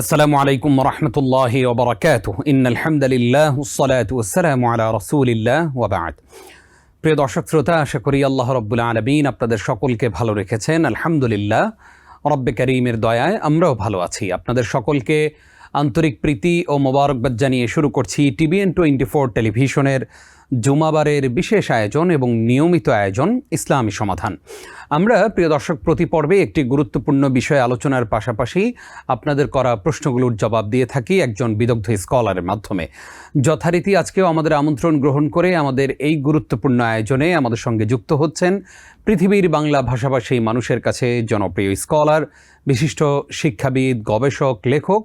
আসসালামু আলাইকুম রহমতুল্লাহি ওয়া বারাকাতুহু ইন্নাল হামদুলিল্লাহ ওয়াসসালাতু ওয়াসসালামু আলা রাসূলিল্লাহ ওয়া বা'দ। প্রিয় দর্শক শ্রোতা, আশা করি আল্লাহ রাব্বুল আলামিন আপনাদের সকলকে ভালো রেখেছেন। আলহামদুলিল্লাহ, রব্বে কারীমের দয়ায় আমরাও ভালো আছি। আপনাদের সকলকে আন্তরিক প্রীতি ও মোবারকবাদ জানিয়ে শুরু করছি TVN24 টেলিভিশনের জুমাবারের বিশেষ আয়োজন এবং নিয়মিত আয়োজন ইসলামী সমাধান। আমরা প্রিয় দর্শক প্রতি পর্বে একটি গুরুত্বপূর্ণ বিষয় আলোচনার পাশাপাশি আপনাদের করা প্রশ্নগুলোর জবাব দিয়ে থাকি একজন বিদগ্ধ স্কলারের মাধ্যমে। যথারীতি আজকেও আমাদের আমন্ত্রণ গ্রহণ করে আমাদের এই গুরুত্বপূর্ণ আয়োজনে আমাদের সঙ্গে যুক্ত হচ্ছেন পৃথিবীর বাংলা ভাষাভাষী মানুষের কাছে জনপ্রিয় স্কলার, বিশিষ্ট শিক্ষাবিদ, গবেষক, লেখক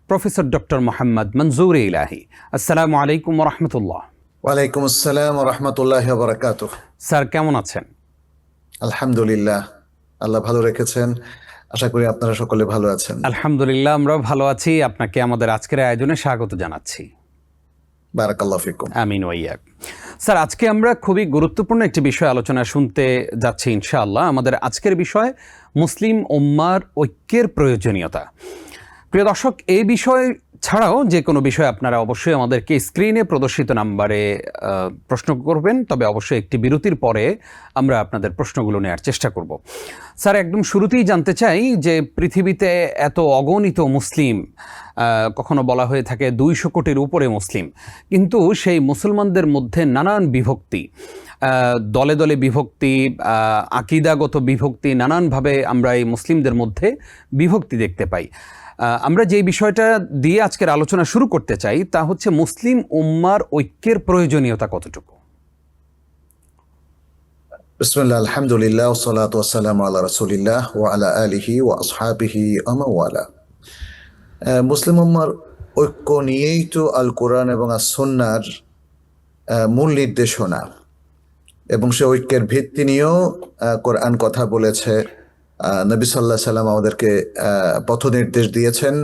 প্রফেসর ডক্টর মোহাম্মদ মনজুর ইলাহি। আসসালামু আলাইকুম রহমতুল্লাহ। ওয়ালাইকুম আসসালাম ওয়া রাহমাতুল্লাহি ওয়া বারাকাতুহু। স্যার, কেমন আছেন? আলহামদুলিল্লাহ, আল্লাহ ভালো রেখেছেন। আশা করি আপনারা সকলে ভালো আছেন। আলহামদুলিল্লাহ, আমরাও ভালো আছি। আপনাকে আমাদের আজকের আয়োজনে স্বাগত জানাচ্ছি। বারাকাল্লাহু ফিকুম। আমিন ওয়া ইয়াক। স্যার, আজকে আমরা খুবই গুরুত্বপূর্ণ একটি বিষয় আলোচনা শুনতে যাচ্ছি ইনশাআল্লাহ। আমাদের আজকের বিষয় মুসলিম উম্মার ঐক্যের প্রয়োজনীয়তা। প্রিয় দর্শক, এই বিষয় ছাড়াও যে কোনো বিষয় আপনারা অবশ্যই আমাদেরকে স্ক্রিনে প্রদর্শিত নাম্বারে প্রশ্ন করবেন, তবে অবশ্যই একটি বিরতির পরে আমরা আপনাদের প্রশ্নগুলো নেওয়ার চেষ্টা করব। স্যার, একদম শুরুতেই জানতে চাই যে পৃথিবীতে এত অগণিত মুসলিম, কখনো বলা হয়ে থাকে 200 কোটির উপরে মুসলিম, কিন্তু সেই মুসলমানদের মধ্যে নানান বিভক্তি, দলে দলে বিভক্তি, আকিদাগত বিভক্তি, নানানভাবে আমরা এই মুসলিমদের মধ্যে বিভক্তি দেখতে পাই। আমরা যে বিষয়টা দিয়ে আজকের আলোচনা শুরু করতে চাই তা হচ্ছে মুসলিম উম্মার ঐক্যের প্রয়োজনীয়তা কতটুকু। বিসমিল্লাহ, আলহামদুলিল্লাহ, ওয়াসসালাতু ওয়াসসালামু আলা রাসূলিল্লাহ ওয়া আলা আলিহি ওয়া আসহাবিহি ওয়া মান ওয়ালা। মুসলিম উম্মার ঐক্য নিয়েই তো আল কোরআন এবং আস সুন্নাহর মূল নির্দেশনা, এবং সে ঐক্যের ভিত্তি নিয়েও কোরআন কথা বলেছে। নবী সাল্লাল্লাহু আলাইহি সাল্লাম আমাদেরকে পথ নির্দেশ দিয়েছেন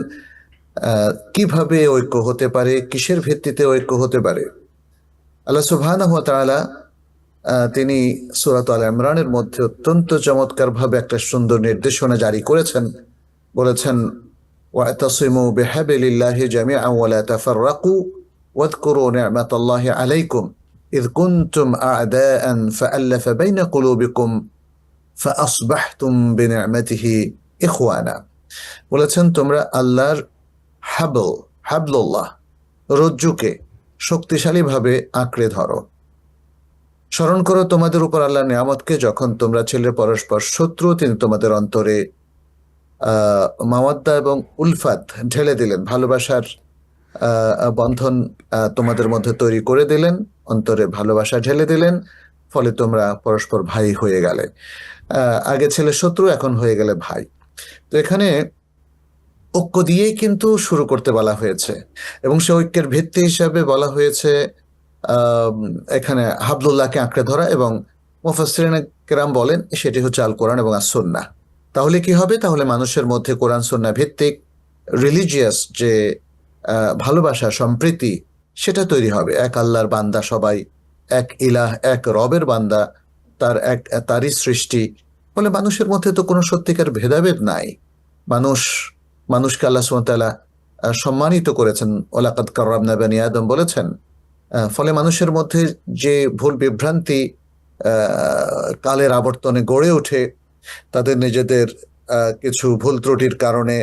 কিভাবে ঐক্য হতে পারে, কিসের ভিত্তিতে ঐক্য হতে পারে। আল্লাহ সুবহানাহু ওয়া তাআলা তিনি সূরা আল ইমরানের মধ্যে অত্যন্ত চমৎকারভাবে একটা সুন্দর নির্দেশনা জারি করেছেন। বলেছেন, ওয়াতাসিমু বিহাবলিল্লাহি জামিআন ওয়া লা তাফাররাকু ওয়াযকুরু নি'মাতাল্লাহি আলাইকুম ইয কুনতুম আ'দাআন ফাআল্লাফা বাইনা কুলুবিকুম ফাআসবাহতুম বিনি'মাতিহি ইখওয়ানা। বলেছেন, তোমরা আল্লাহর হাবলুল্লাহ, রজ্জুকে শক্তিশালীভাবে আঁকড়ে ধরো। স্মরণ করো তোমাদের উপর আল্লাহর নিয়ামতকে, যখন তোমরা ছিলে পরস্পর শত্রু, তিনি তোমাদের অন্তরে মাওয়াদ্দা এবং উলফাত ঢেলে দিলেন, ভালোবাসার বন্ধন তোমাদের মধ্যে তৈরি করে দিলেন, অন্তরে ভালোবাসা ঢেলে দিলেন, ফলে তোমরা পরস্পর ভাই হয়ে গেলে। আগে ছেলে শত্রু, এখন হয়ে গেলে ভাই। তো এখানে ঐক্য দিয়েই কিন্তু শুরু করতে বলা হয়েছে, এবং সে ঐক্যের ভিত্তি হিসাবে বলা হয়েছে এখানে হাবলুল্লাহকে আঁকড়ে ধরা, এবং মুফাসসিরিন কেরাম বলেন সেটি হচ্ছে আল কোরআন এবং আস সুন্নাহ। তাহলে কি হবে? তাহলে মানুষের মধ্যে কোরআন সুন্নাহ ভিত্তিক রিলিজিয়াস যে ভালোবাসা, সম্প্রীতি, সেটা তৈরি হবে। এক আল্লাহর বান্দা সবাই, এক ইলাহ, এক রবের বান্দা, তারই সৃষ্টি। ফলে মানুষের মধ্যে তো কোনো সত্যিকার ভেদাভেদ নাই। মানুষকে আল্লাহ সুবহানাহু ওয়া তাআলা সম্মানিত করেছেন, ওয়ালাকাদ কাররামনা বানি আদম বলেছেন। ফলে মানুষের মধ্যে যে ভুল বিভ্রান্তি কালের আবর্তনে গড়ে ওঠে, তাদের নিজেদের কিছু ভুল ত্রুটির কারণে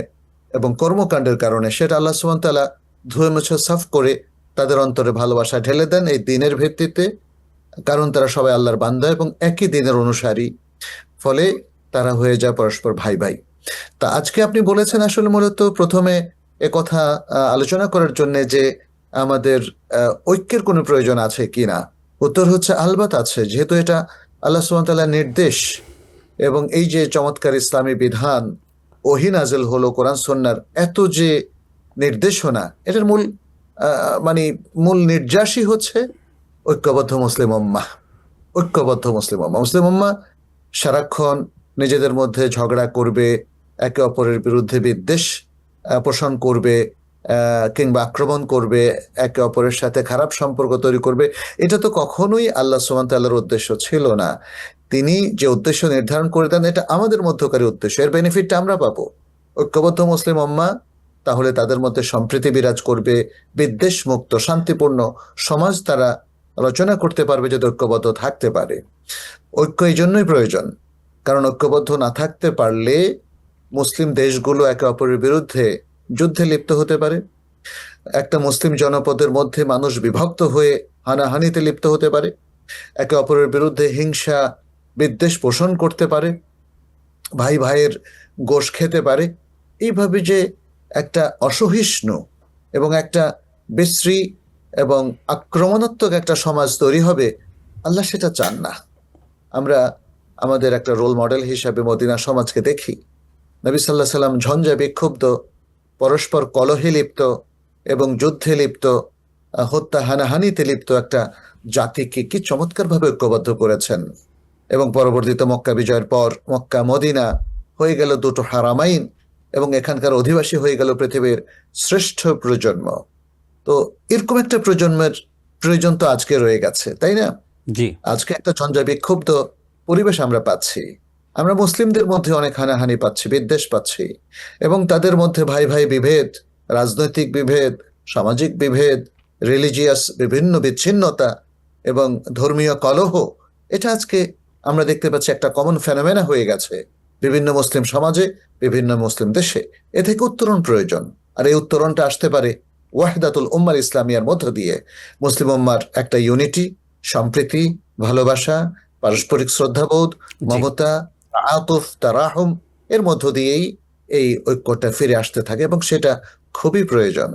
এবং কর্মকাণ্ডের কারণে, সেটা আল্লাহ সুবহানাহু ওয়া তাআলা ধুয়ে মুছে সাফ করে তাদের অন্তরে ভালোবাসা ঢেলে দেন এই দ্বীনের ভিত্তিতে। কারণ তারা সবাই আল্লাহর বান্দা এবং একই দ্বীনের অনুসারী, ফলে তারা হয়ে যায় পরস্পর ভাই ভাই। তা আজকে আপনি বলেছেন আসলে মূলত প্রথমে কথা আলোচনা করার জন্য যে আমাদের ঐক্যের কোনো প্রয়োজন আছে কিনা। উত্তর হচ্ছে আলবাত আছে, যেহেতু এটা আল্লাহ সুবহানাহু ওয়া তাআলার নির্দেশ, এবং এই যে চমৎকার ইসলামী বিধান ওহী নাযিল হলো, কোরআন সুন্নাহর এত যে নির্দেশনা, এটার মূল নির্যাসই হচ্ছে ঐক্যবদ্ধ মুসলিম উম্মাহ। মুসলিম উম্মাহ সারাক্ষণ নিজেদের মধ্যে ঝগড়া করবে, একে অপরের বিরুদ্ধে বিদ্বেষ পোষণ করবে, কিংবা আক্রমণ করবে, একে অপরের সাথে খারাপ সম্পর্ক তৈরি করবে। এটা তো কখনোই আল্লাহ সুবহানাহু ওয়া তাআলার উদ্দেশ্য ছিল না। তিনি যে উদ্দেশ্য নির্ধারণ করে দেন, এটা আমাদের মধ্যকারী উদ্দেশ্য, এর বেনিফিটটা আমরা পাবো। ঐক্যবদ্ধ মুসলিম উম্মাহ তাহলে তাদের মধ্যে সম্প্রীতি বিরাজ করবে, বিদ্বেষ মুক্ত শান্তিপূর্ণ সমাজ তারা রচনা করতে পারবে যদি ঐক্যবদ্ধ থাকতে পারে। ঐক্য এই জন্যই প্রয়োজন, কারণ ঐক্যবদ্ধ না থাকতে পারলে মুসলিম দেশগুলো একে অপরের বিরুদ্ধে যুদ্ধে লিপ্ত হতে পারে। একটা মুসলিম জনপদের মধ্যে মানুষ বিভক্ত হয়ে হানাহানিতে লিপ্ত হতে পারে, একে অপরের বিরুদ্ধে হিংসা বিদ্বেষ পোষণ করতে পারে, ভাই ভাইয়ের গোশ খেতে পারে। এইভাবে যে একটা অসহিষ্ণু এবং একটা বিশ্রী এবং আক্রমণাত্মক একটা সমাজ তৈরি হবে, আল্লাহ সেটা চান না। আমরা আমাদের একটা রোল মডেল হিসাবে মদিনা সমাজকে দেখি। নবী সাল্লাহ সাল্লাম ঝঞ্ঝা বিক্ষুব্ধ, পরস্পর কলহে লিপ্ত এবং যুদ্ধে লিপ্ত, হত্যা হানাহানিতে লিপ্ত একটা জাতিকে কি চমৎকারভাবে ঐক্যবদ্ধ করেছেন। এবং পরবর্তীতে মক্কা বিজয়ের পর মক্কা মদিনা হয়ে গেল দুটো হারামাইন, এবং এখানকার অধিবাসী হয়ে গেল পৃথিবীর শ্রেষ্ঠ প্রজন্ম। তো এরকম একটা প্রজন্মের প্রয়োজন তো আজকে রয়ে গেছে, তাই না? জি। আজকে একটা ঝঞ্ঝা বিক্ষুব্ধ পরিবেশ আমরা পাচ্ছি। আমরা মুসলিমদের মধ্যে অনেক হানাহানি পাচ্ছি, বিদ্বেষ পাচ্ছি, এবং তাদের মধ্যে ভাই ভাই বিভেদ, রাজনৈতিক বিভেদ, সামাজিক বিভেদ, রিলিজিয়াস বিভিন্ন বিচ্ছিন্নতা এবং ধর্মীয় কলহ, এটা আজকে আমরা দেখতে পাচ্ছি একটা কমন ফেনোমেনা হয়ে গেছে বিভিন্ন মুসলিম সমাজে, বিভিন্ন মুসলিম দেশে। এ থেকে উত্তরণ প্রয়োজন, আর এই উত্তরণটা আসতে পারে ওয়াহদাতুল উম্মাহ ইসলামিয়ার মধ্য দিয়ে। মুসলিম উম্মার একটা ইউনিটি, সম্প্রীতি, ভালোবাসা, পারস্পরিক শ্রদ্ধাবোধ, মমতা, আতুফ, তারাহুম, এর মধ্য দিয়েই এই ঐক্যটা ফিরে আসতে থাকে, এবং সেটা খুবই প্রয়োজন।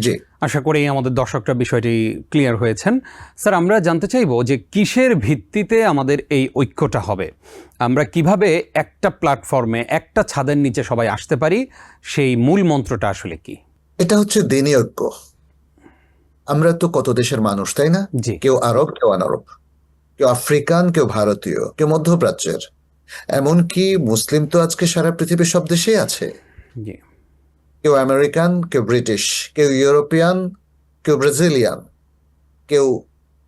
জি, আশা করি আমাদের দর্শকরা বিষয়টি ক্লিয়ার হয়েছেন। স্যার, আমরা জানতে চাইব যে কিসের ভিত্তিতে আমাদের এই ঐক্যটা হবে, আমরা কিভাবে একটা প্ল্যাটফর্মে একটা ছাদের নিচে সবাই আসতে পারি, সেই মূল মন্ত্রটা আসলে কি? এটা হচ্ছে দ্বীনি ঐক্য। আমরা তো কত দেশের মানুষ, তাই না? জি। কেউ আরব, কেউ অনারব, কেউ আফ্রিকান, কেউ ভারতীয়, কেউ মধ্যপ্রাচ্যের, এমনকি মুসলিম তো আজকে সারা পৃথিবীর সব দেশেই আছে। জি। কেউ আমেরিকান, কেউ ব্রিটিশ, কেউ ইউরোপিয়ান, কেউ ব্রাজিলিয়ান, কেউ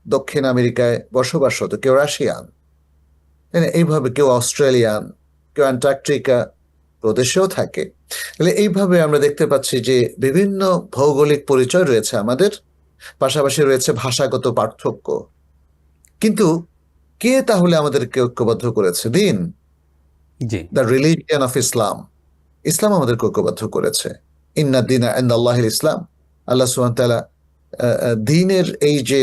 দক্ষিণ আমেরিকায় বসবাসরত, কেউ রাশিয়ান, তাই না? এইভাবে কেউ অস্ট্রেলিয়ান, কেউ অ্যান্টার্কটিকা প্রদেশেও থাকে। তাহলে এইভাবে আমরা দেখতে পাচ্ছি যে বিভিন্ন ভৌগোলিক পরিচয় রয়েছে আমাদের, পাশাপাশি রয়েছে ভাষাগত পার্থক্য। কিন্তু কে তাহলে আমাদেরকে ঐক্যবদ্ধ করেছে? দিন, জি। The religion of Islam. ইসলাম আমাদেরকে ঐক্যবদ্ধ করেছে। ইন্না দ্বীনা ইনদাল্লাহিল ইসলাম। আল্লাহ সুবহানাহু ওয়া তাআলা দ্বীনের এই যে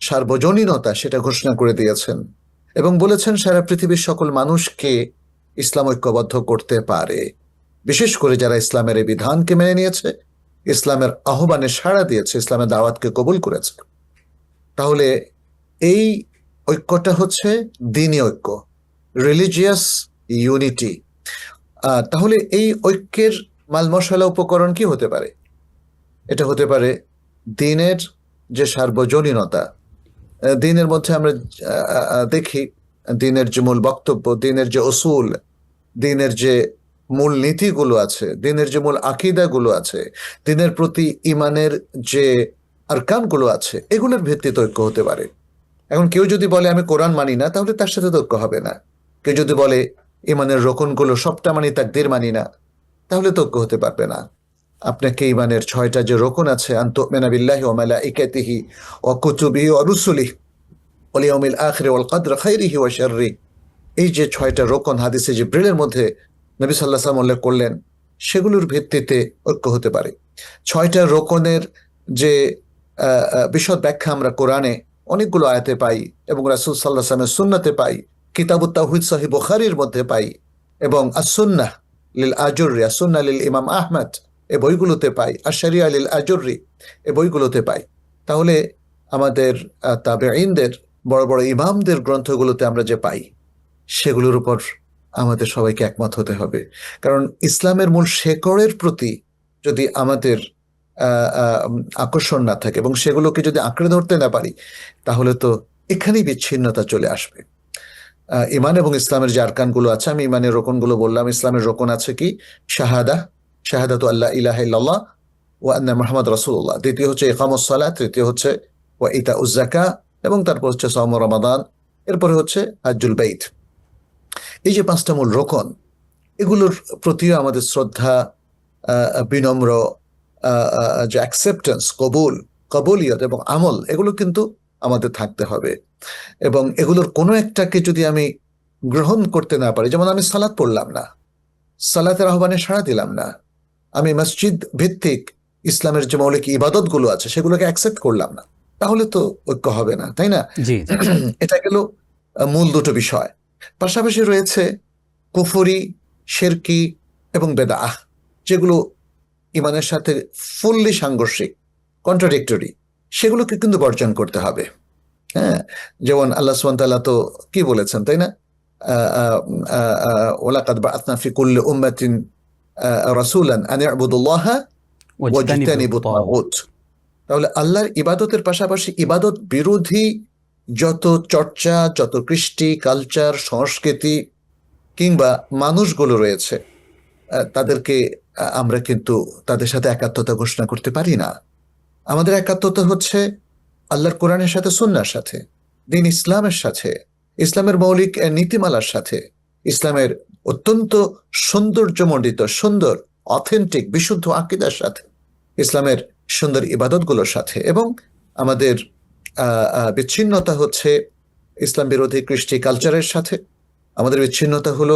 সার্বজনীনতা সেটা ঘোষণা করে দিয়েছেন, এবং বলেছেন সারা পৃথিবীর সকল মানুষকে ইসলাম ঐক্যবদ্ধ করতে পারে, বিশেষ করে যারা ইসলামের এই বিধানকে মেনে নিয়েছে, ইসলামের আহ্বানে সাড়া দিয়েছে, ইসলামের দাওয়াতকে কবুল করেছে। তাহলে এই ঐক্যটা হচ্ছে দ্বীনি ঐক্য, রিলিজিয়াস ইউনিটি। তাহলে এই ঐক্যের মাল মশলা উপকরণ কি হতে পারে? এটা হতে পারে দ্বীনের যে সার্বজনীনতা। দ্বীনের মধ্যে আমরা দেখি দ্বীনের যে মূল বক্তব্য, দ্বীনের যে উসুল, দ্বীনের যে মূল নীতিগুলো আছে, দ্বীনের যে মূল আকীদাগুলো আছে, দ্বীনের প্রতি ঈমানের যে আরকানগুলো আছে, এগুলোর ভিত্তিতে ঐক্য হতে পারে। এখন কেউ যদি বলে আমি কোরআন মানি না, তাহলে তার সাথে তো ঐক্য হবে না। কেউ যদি বলে ঈমানের রকনগুলো সবটা মানি, তাকদীর মানি না, তাহলে তো ঐক্য হতে পারবে না। আপনাকে ঈমানের 6টা যে রকন আছে, আন তুমিনা বিল্লাহি ওয়া মালাইকাতিহি ওয়া কুতুবিহি ওয়া রুসুলিহি ওয়াল ইয়াউমিল আখির ওয়াল কদরি খাইরিহি ওয়া শাররিহি, এই যে 6টা রকন হাদিসে জিবরিলের মধ্যে নবী সাল্লাল্লাহু আলাইহি ওয়াসাল্লাম উল্লেখ করলেন, সেগুলোর ভিত্তিতে ঐক্য হতে পারে। 6টা রকনের যে বিশদ ব্যাখ্যা আমরা কোরআনে অনেকগুলো আয়াতে পাই, এবং রাসূল সাল্লাল্লাহু আলাইহি ওয়াসাল্লামের সুন্নাতে পাই, কিতাবুত তাওহীদ সহিহ বুখারীর মধ্যে পাই, এবং আস-সুন্নাহ লিল আজুররি, আস-সুন্নাহ লিল ইমাম আহমদ, এই বইগুলোতে পাই, আশ-শরিয়া লিল আজুররি, এই বইগুলোতে পাই। তাহলে আমাদের তাবেঈনদের, বড় বড় ইমামদের গ্রন্থগুলোতে আমরা যে পাই, সেগুলোর উপর আমাদের সবাইকে একমত হতে হবে। কারণ ইসলামের মূল শেকড়ের প্রতি যদি আমাদের আকর্ষণ না থাকে, এবং সেগুলোকে যদি আঁকড়ে ধরতে না পারি, তাহলে তো এখানেই বিচ্ছিন্নতা চলে আসবে। ইমান এবং ইসলামের যে আরকানগুলো আছে, আমি ইমানের রোকনগুলো বললাম। ইসলামের রোকন আছে কি? শাহাদাতু আল্লা ইলাহা ইল্লাল্লাহ ওয়া আন্না মুহাম্মাদ রাসূলুল্লাহ। দ্বিতীয় হচ্ছে ইকামুস সালাত, তৃতীয় হচ্ছে ওয়া ইতাউজ যাকাত, এবং তারপর হচ্ছে সাওম রমাদান, এরপরে হচ্ছে হাজ্জুল বাইত। এই যে 5টা মূল রোকন, এগুলোর প্রতিও আমাদের শ্রদ্ধা বিনম্র যে অ্যাকসেপ্টেন্স, কবুলিয়ত এবং আমল, এগুলো কিন্তু আমাদের থাকতে হবে। এবং এগুলোর কোনো একটাকে যদি আমি গ্রহণ করতে না পারি, যেমন আমি সালাত পড়লাম না, সালাতের আহ্বানে সাড়া দিলাম না, আমি মসজিদ ভিত্তিক ইসলামের যে মৌলিক ইবাদত গুলো আছে সেগুলোকে অ্যাকসেপ্ট করলাম না, তাহলে তো ঐক্য হবে না, তাই না? জি জি এটা গেল মূল দুটো বিষয়। পাশাপাশি রয়েছে কুফরি, শিরকি এবং বেদাহ, যেগুলো ইমানের সাথে ফুললি সাংঘর্ষিক, কন্ট্রাডিক্টরি, সেগুলোকে কিন্তু বর্জন করতে হবে। হ্যাঁ, যেমন আল্লাহ সুবহানাহু ওয়া তাআলা তো কি বলেছেন, তাই না? ওয়ালাকাদ বাআসনা ফি কুল্লি উম্মাতিন রাসূলান আন ইবুদুল্লাহা ওয়াজতানিবুত তাগুত। তাহলে আল্লাহর ইবাদতের পাশাপাশি ইবাদত বিরোধী যত চর্চা, যত কৃষ্টি, কালচার, সংস্কৃতি কিংবা মানুষগুলো রয়েছে, তাদেরকে আমরা কিন্তু তাদের সাথে একাত্মতা ঘোষণা করতে পারি না। আমাদের একাত্মতা হচ্ছে আল্লাহর কোরআনের সাথে, সুন্নাহর সাথে, দ্বীন ইসলামের সাথে, ইসলামের মৌলিক নীতিমালার সাথে, ইসলামের অত্যন্ত সৌন্দর্যমণ্ডিত, সুন্দর, অথেন্টিক, বিশুদ্ধ আকীদার সাথে, ইসলামের সুন্দর ইবাদতগুলোর সাথে। এবং আমাদের বিচ্ছিন্নতা হচ্ছে ইসলাম বিরোধী কৃষ্টি কালচারের সাথে। আমাদের বিচ্ছিন্নতা হলো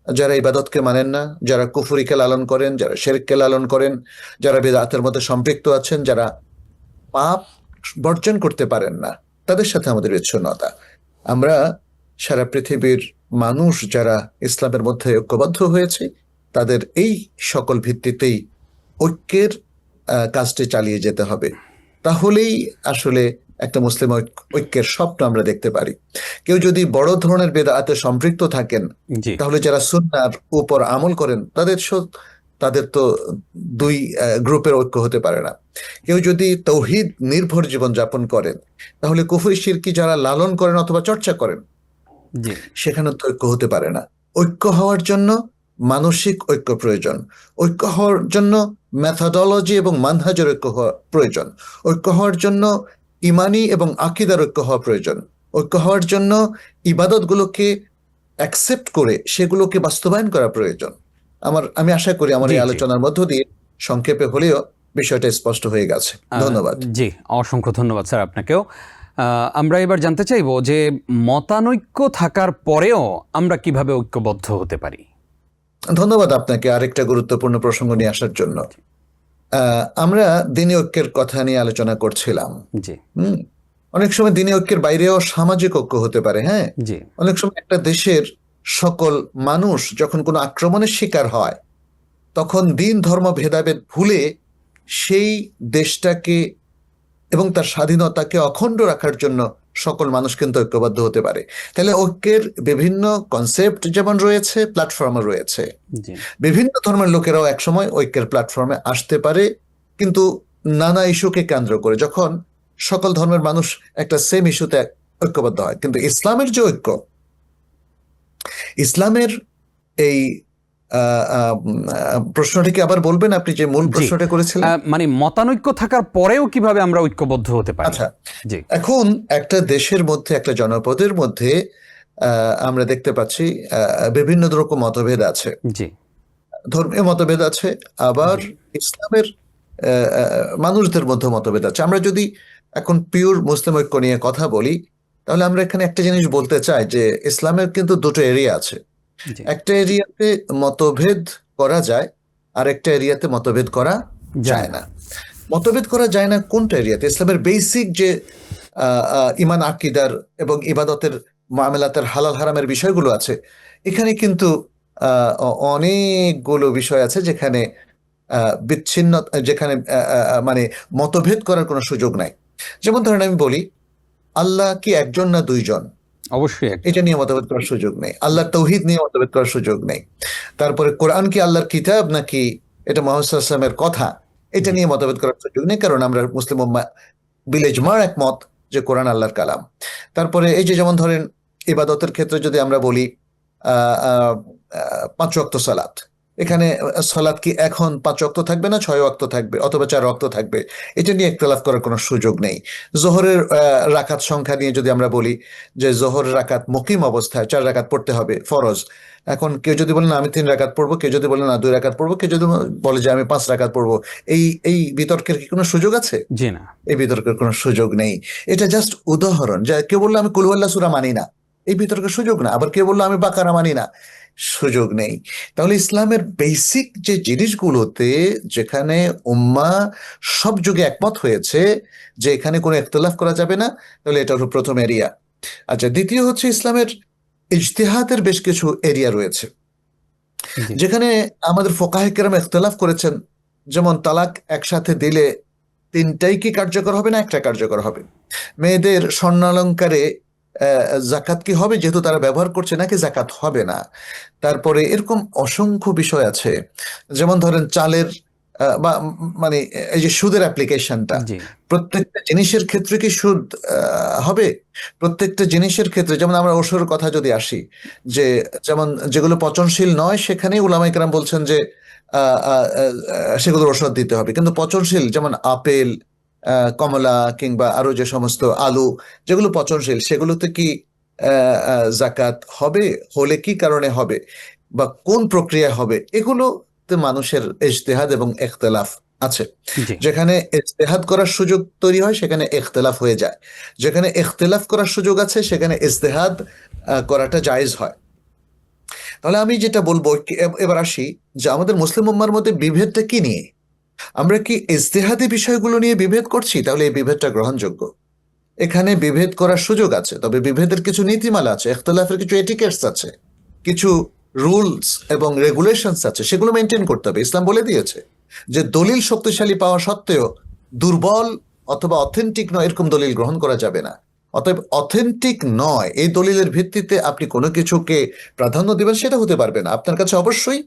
যারা ইবাদতকে মানেন না, যারা কুফরিকে লালন করেন, যারা শিরককে লালন করেন, যারা বিদআতের মধ্যে সম্পৃক্ত আছেন, যারা পাপ বর্জন করতে পারেন না, তাদের সাথে আমাদের বিচ্ছিন্নতা। আমরা সারা পৃথিবীর মানুষ যারা ইসলামের মধ্যে ঐক্যবদ্ধ হয়েছে, তাদের এই সকল ভিত্তিতেই ঐক্যের কাজটি চালিয়ে যেতে হবে। তাহলেই আসলে একটা মুসলিম ঐক্যের স্বপ্ন আমরা দেখতে পারি। কেউ যদি বড় ধরনের বেদাতে সম্পৃক্ত থাকেন, জি তাহলে যারা সুন্নাহর উপর আমল করেন তাদের তো দুই গ্রুপের ঐক্য হতে পারে না। কেউ যদি তৌহিদ নির্ভর জীবন যাপন করেন, তাহলে কুফরি শিরকি যারা লালন করেন অথবা চর্চা করেন, জি সেখানে তো ঐক্য হতে পারে না। ঐক্য হওয়ার জন্য মানসিক ঐক্য প্রয়োজন, ঐক্য হওয়ার জন্য মেথোডোলজি এবং মানহাজের ঐক্য হওয়া প্রয়োজন, ঐক্য হওয়ার জন্য ইমানি এবং আকীদার ঐক্য হওয়া প্রয়োজন, ঐক্য হওয়ার জন্য ইবাদতগুলোকে অ্যাকসেপ্ট করে সেগুলোকে বাস্তবায়ন করা প্রয়োজন। আমি আশা করি আমার জি এই জি আলোচনার মধ্য দিয়ে সংক্ষেপে হলেও বিষয়টা স্পষ্ট হয়ে গেছে। ধন্যবাদ। জি, অসংখ্য ধন্যবাদ স্যার আপনাকেও। আমরা এবার জানতে চাইবো যে মতানৈক্য থাকার পরেও আমরা কিভাবে ঐক্যবদ্ধ হতে পারি। ধন্যবাদ আপনাকে আরেকটা গুরুত্বপূর্ণ প্রসঙ্গ নিয়ে আসার জন্য। আমরা দ্বীনি ঐক্যের কথা নিয়ে আলোচনা করছিলাম। জি অনেক সময় দ্বীনি ঐক্যের বাইরেও সামাজিক ঐক্য হতে পারে। হ্যাঁ, জি অনেক সময় একটা দেশের সকল মানুষ যখন কোনো আক্রমণের শিকার হয়, তখন দিন ধর্ম ভেদাভেদ ভুলে সেই দেশটাকে এবং তার স্বাধীনতাকে অখণ্ড রাখার জন্য সকল মানুষ কিন্তু ঐক্যবদ্ধ হতে পারে। তাহলে ঐক্যের বিভিন্ন কনসেপ্ট যেমন রয়েছে, প্ল্যাটফর্মও রয়েছে। জি বিভিন্ন ধর্মের লোকেরাও একসময় ঐক্যের প্ল্যাটফর্মে আসতে পারে, কিন্তু নানা ইস্যুকে কেন্দ্র করে, যখন সকল ধর্মের মানুষ একটা সেম ইস্যুতে ঐক্যবদ্ধ হয়। কিন্তু ইসলামের যে ঐক্য, ইসলামের এই প্রশ্নটিকে আবার বলবেন আপনি, যে মূল জি প্রশ্নটা করেছিলেন। মানে মতানৈক্য থাকার পরেও কিভাবে আমরা ঐক্যবদ্ধ হতে পারি। আচ্ছা, জি এখন একটা দেশের মধ্যে, একটা জনপদের মধ্যে আমরা দেখতে পাচ্ছি বিভিন্ন রকম মতভেদ আছে, জি ধর্মীয় মতভেদ আছে, আবার ইসলামের মানুষদের মধ্যে মতভেদ আছে। আমরা যদি এখন পিওর মুসলিম ঐক্য নিয়ে কথা বলি, তাহলে আমরা এখানে একটা জিনিস বলতে চাই যে ইসলামের কিন্তু দুটো এরিয়া আছে। জি একটা এরিয়াতে মতভেদ করা যায়, আর একটা এরিয়াতে মতভেদ করা যায় না। মতভেদ করা যায় না কোনটা এরিয়াতে? ইসলামের বেসিক যে ইমান, আকীদার এবং ইবাদতের, মামলাতের, হালাল হারামের বিষয়গুলো আছে, এখানে কিন্তু অনেকগুলো বিষয় আছে যেখানে বিচ্ছিন্ন, যেখানে মানে মতভেদ করার কোনো সুযোগ নাই। যেমন ধরেন আমি বলি, আল্লাহ কি একজন না দুইজন, অবশ্যই এটা নিয়ে মতভেদ করার সুযোগ নেই। আল্লাহর তৌহিদ নিয়ে মতভেদ করার সুযোগ নেই। তারপরে কোরআন কি আল্লাহর কিতাব নাকি এটা মুহাম্মদ সাল্লাল্লাহু আলাইহি ওয়াসাল্লামের কথা, এটা নিয়ে মতভেদ করার সুযোগ নেই, কারণ আমরা মুসলিম উম্মাহ বিল ইজমার একমত যে কোরআন আল্লাহর কালাম। তারপরে এই যে যেমন ধরেন ইবাদতের ক্ষেত্রে যদি আমরা বলি 5 ওয়াক্ত সালাত, এখানে সালাত কি এখন 5 ওয়াক্ত থাকবে না 6 ওয়াক্ত থাকবে অথবা 4 ওয়াক্ত থাকবে, এটা নিয়ে ইখতিলাফ করার কোনো সুযোগ নেই। জোহরের রাকাত সংখ্যা নিয়ে যদি আমরা বলি যে জোহর রাকাত মুকিম অবস্থায় 4 রাকাত পড়তে হবে ফরজ, এখন কেউ যদি বলেন আমি 3 রাকাত পড়বো, কেউ যদি বলেন না 2 রাকাত পড়বো, কেউ যদি বলে যে আমি 5 রাকাত পড়বো, এই এই বিতর্কের কি কোনো সুযোগ আছে? জি না। এই বিতর্কের কোনো সুযোগ নেই। এটা জাস্ট উদাহরণ, যে কেউ বললো আমি কুল হুয়াল্লাহ সূরা মানি না, এই বিতর্কের সুযোগ না। আবার কেউ বললো আমি বাকারা মানি না, সুযোগ নেই। তাহলে ইসলামের বেসিক যে জিনিসগুলোতে যেখানে উম্মাহ সব যুগে একমত হয়েছে যে এখানে কোনো ইখতিলাফ করা যাবে না, তাহলে এটা হলো প্রথম এরিয়া। আচ্ছা, দ্বিতীয় হচ্ছে ইসলামের ইজতিহাদের বেশ কিছু এরিয়া রয়েছে জি যেখানে আমাদের ফোকাহে কেরাম ইখতিলাফ করেছেন। যেমন তালাক একসাথে দিলে 3টাই কি কার্যকর হবে না একটা কার্যকর হবে? মেয়েদের স্বর্ণালঙ্কারে জাকাত কি হবে যেহেতু তারা ব্যবহার করছে, নাকি জাকাত হবে না? তারপরে এরকম অসংখ্য বিষয় আছে, যেমন ধরেন চালের বা মানে এই যে সুদের অ্যাপ্লিকেশনটা, জি প্রত্যেকটা জিনিসের ক্ষেত্রে কি সুদ হবে? প্রত্যেকটা জিনিসের ক্ষেত্রে, যেমন আমরা ওষুধের কথা যদি আসি, যে যেমন যেগুলো পচনশীল নয় সেখানেই উলামায়ে কেরাম বলছেন যে সেগুলোর ওষুধ দিতে হবে, কিন্তু পচনশীল যেমন আপেল, কমলা কিংবা আরো যে সমস্ত আলু যেগুলো পচনশীল সেগুলোতে কি জাকাত হবে? হলে কি কারণে হবে বা কোন প্রক্রিয়া হবে? এগুলোতে মানুষের ইজতিহাদ এবং ইখতিলাফ আছে। জি যেখানে ইজতিহাদ করার সুযোগ তৈরি হয় সেখানে ইখতিলাফ হয়ে যায়, যেখানে ইখতিলাফ করার সুযোগ আছে সেখানে ইজতিহাদ করাটা জায়েজ হয়। তাহলে আমি যেটা বলবো এবার আসি যে আমাদের মুসলিম উম্মার মধ্যে বিভেদটা কি নিয়ে? আমরা কি ইজতিহাদি বিষয়গুলো নিয়ে বিভেদ করছি? তাহলে এই বিভেদটা গ্রহণযোগ্য। এখানে বিভেদ করার সুযোগ আছে, তবে বিভেদের কিছু নীতিমালা আছে, ইখতিলাফের কিছু এটিকেটস আছে, কিছু রুলস এবং রেগুলেশনস আছে, সেগুলো মেনটেন করতে হবে। ইসলাম বলে দিয়েছে যে দলিল শক্তিশালী পাওয়া সত্ত্বেও দুর্বল অথবা অথেন্টিক নয় এরকম দলিল গ্রহণ করা যাবে না। অতএব অথেন্টিক নয় এই দলিলের ভিত্তিতে আপনি কোনো কিছুকে প্রাধান্য দিবেন সেটা হতে পারবে না। আপনার কাছে অবশ্যই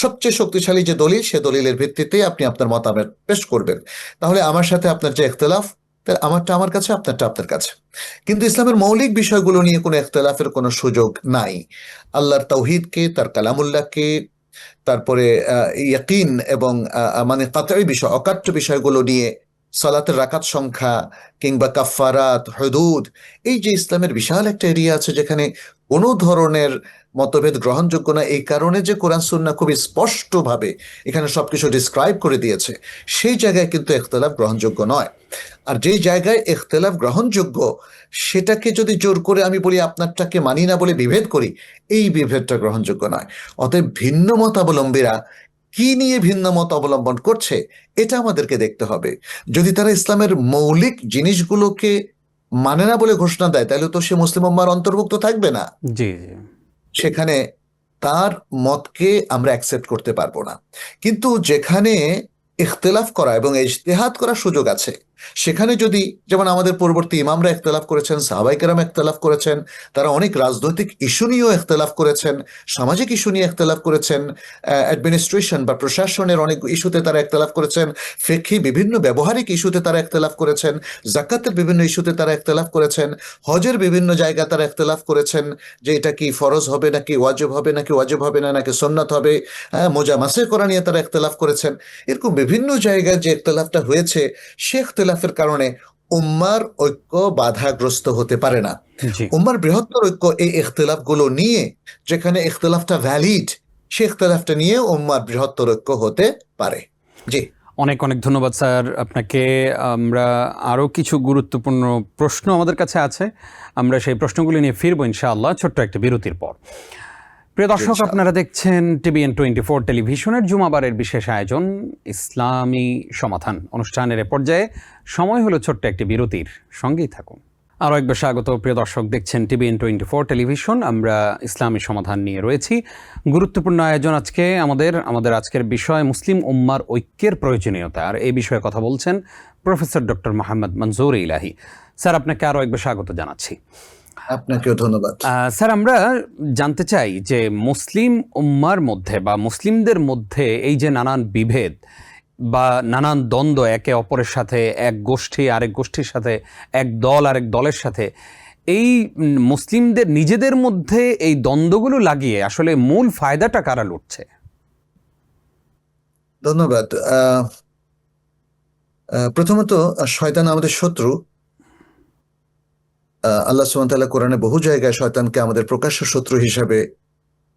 সবচেয়ে শক্তিশালী যে দলিল, সে দলিলের ভিত্তিতে আপনি আপনার মতামত পেশ করবেন। তাহলে আমার সাথে আপনার যে ইখতিলাফ, তাহলে আমারটা আমার কাছে, আপনারটা আপনার কাছে। কিন্তু ইসলামের মৌলিক বিষয়গুলো নিয়ে কোনো ইখতিলাফের কোনো সুযোগ নাই। আল্লাহর তাওহীদকে, তার কালামুল্লাহকে, তারপরে ইয়াকিন এবং মানে কাতঈ বিষয়, অকাট্য বিষয়গুলো নিয়ে, সালাতের রাকাত সংখ্যা কিংবা কাফফারাত, হুদুদ, এই যে ইসলামের বিশাল একটা এরিয়া আছে যেখানে কোনো ধরনের মতভেদ গ্রহণযোগ্য না, এই কারণে যে কোরআন সুন্নাহ খুবই স্পষ্টভাবে এখানে সবকিছু ডিসক্রাইব করে দিয়েছে, সেই জায়গায় কিন্তু ইখতিলাফ গ্রহণযোগ্য নয়। আর যেই জায়গায় ইখতিলাফ গ্রহণযোগ্য সেটাকে যদি জোর করে আমি বলি আপনারটাকে মানি না বলে বিভেদ করি, এই বিভেদটা গ্রহণযোগ্য নয়। অতএব ভিন্ন মতাবলম্বীরা কি নিয়ে ভিন্ন মত অবলম্বন করছে এটা আমাদেরকে দেখতে হবে। যদি তারা ইসলামের মৌলিক জিনিসগুলোকে মানে না বলে ঘোষণা দেয়, তাহলে তো সে মুসলিম উম্মাহর অন্তর্ভুক্ত থাকবে না। জি জি সেখানে তার মতকে আমরা অ্যাকসেপ্ট করতে পারবো না। কিন্তু যেখানে ইখতিলাফ করা এবং ইজতিহাদ করার সুযোগ আছে, সেখানে যদি, যেমন আমাদের পূর্ববর্তী ইমামরা ইখতিলাফ করেছেন, সাহাবায়ে কেরাম ইখতিলাফ করেছেন, তারা অনেক রাজনৈতিক ইস্যু নিয়েও ইখতিলাফ করেছেন, সামাজিক ইস্যু নিয়ে ইখতিলাফ করেছেন, অ্যাডমিনিস্ট্রেশন বা প্রশাসনের অনেক ইস্যুতে তারা ইখতিলাফ করেছেন, ফিকহি বিভিন্ন ব্যবহারিক ইস্যুতে তারা ইখতিলাফ করেছেন, জাকাতের বিভিন্ন ইস্যুতে তারা ইখতিলাফ করেছেন, হজের বিভিন্ন জায়গায় তারা ইখতিলাফ করেছেন যে এটা কি ফরজ হবে নাকি ওয়াজিব হবে, নাকি ওয়াজিব হবে না নাকি সুন্নাত হবে, মোজা মাসে করা নিয়ে তারা ইখতিলাফ করেছেন। এরকম বিভিন্ন জায়গায় যে ইখতিলাফটা হয়েছে, সে ইখতিলাফের কারণে উম্মার ঐক্য বাধাগ্রস্ত হতে পারে না। জি উম্মার বৃহত্তর ঐক্য এই ইখতিলাফগুলো নিয়ে, যেখানে ইখতিলাফটা ভ্যালিড, সে ইখতিলাফটা নিয়ে উম্মার বৃহত্তর ঐক্য হতে পারে। জি, অনেক অনেক ধন্যবাদ স্যার আপনাকে। আমরা আরও কিছু গুরুত্বপূর্ণ প্রশ্ন আমাদের কাছে আছে, আমরা সেই প্রশ্নগুলি নিয়ে ফিরবো ইনশাআল্লাহ ছোট্ট একটা বিরতির পর। প্রিয় দর্শক, ইনশাআল্লাহ। আপনারা দেখছেন TVN 24 টেলিভিশনের জুমাবারের বিশেষ আয়োজন ইসলামী সমাধান অনুষ্ঠানের এ পর্যায়ে সময় হলো ছোট্ট একটি বিরতির, সঙ্গেই থাকুন। আরও একবার স্বাগত। প্রিয় দর্শক, দেখছেন TVN 24 টেলিভিশন, আমরা ইসলামী সমাধান নিয়ে রয়েছি। গুরুত্বপূর্ণ আয়োজন আজকে আমাদের আজকের বিষয় মুসলিম উম্মার ঐক্যের প্রয়োজনীয়তা, আর এই বিষয়ে কথা বলছেন প্রফেসর ডক্টর মোহাম্মদ মনজুর ইলাহি। স্যার, আপনাকে আরও একবার স্বাগত জানাচ্ছি। আপনাকেও ধন্যবাদ। স্যার, আমরা জানতে চাই যে মুসলিম উম্মার মধ্যে বা মুসলিমদের মধ্যে এই যে নানান বিভেদ বা নানান দ্বন্দ্ব, একে অপরের সাথে, এক গোষ্ঠী আরেক গোষ্ঠীর সাথে, এক দল আরেক দলের সাথে, এই মুসলিমদের নিজেদের মধ্যে এই দ্বন্দ্বগুলো লাগিয়ে আসলে মূল ফায়দাটা কারা লুটছে? ধন্যবাদ। প্রথমত, শয়তান আমাদের শত্রু। আল্লাহ সুবহানাহু ওয়া তাআলা কোরআনে বহু জায়গায় শয়তানকে আমাদের প্রকাশ্য শত্রু হিসাবে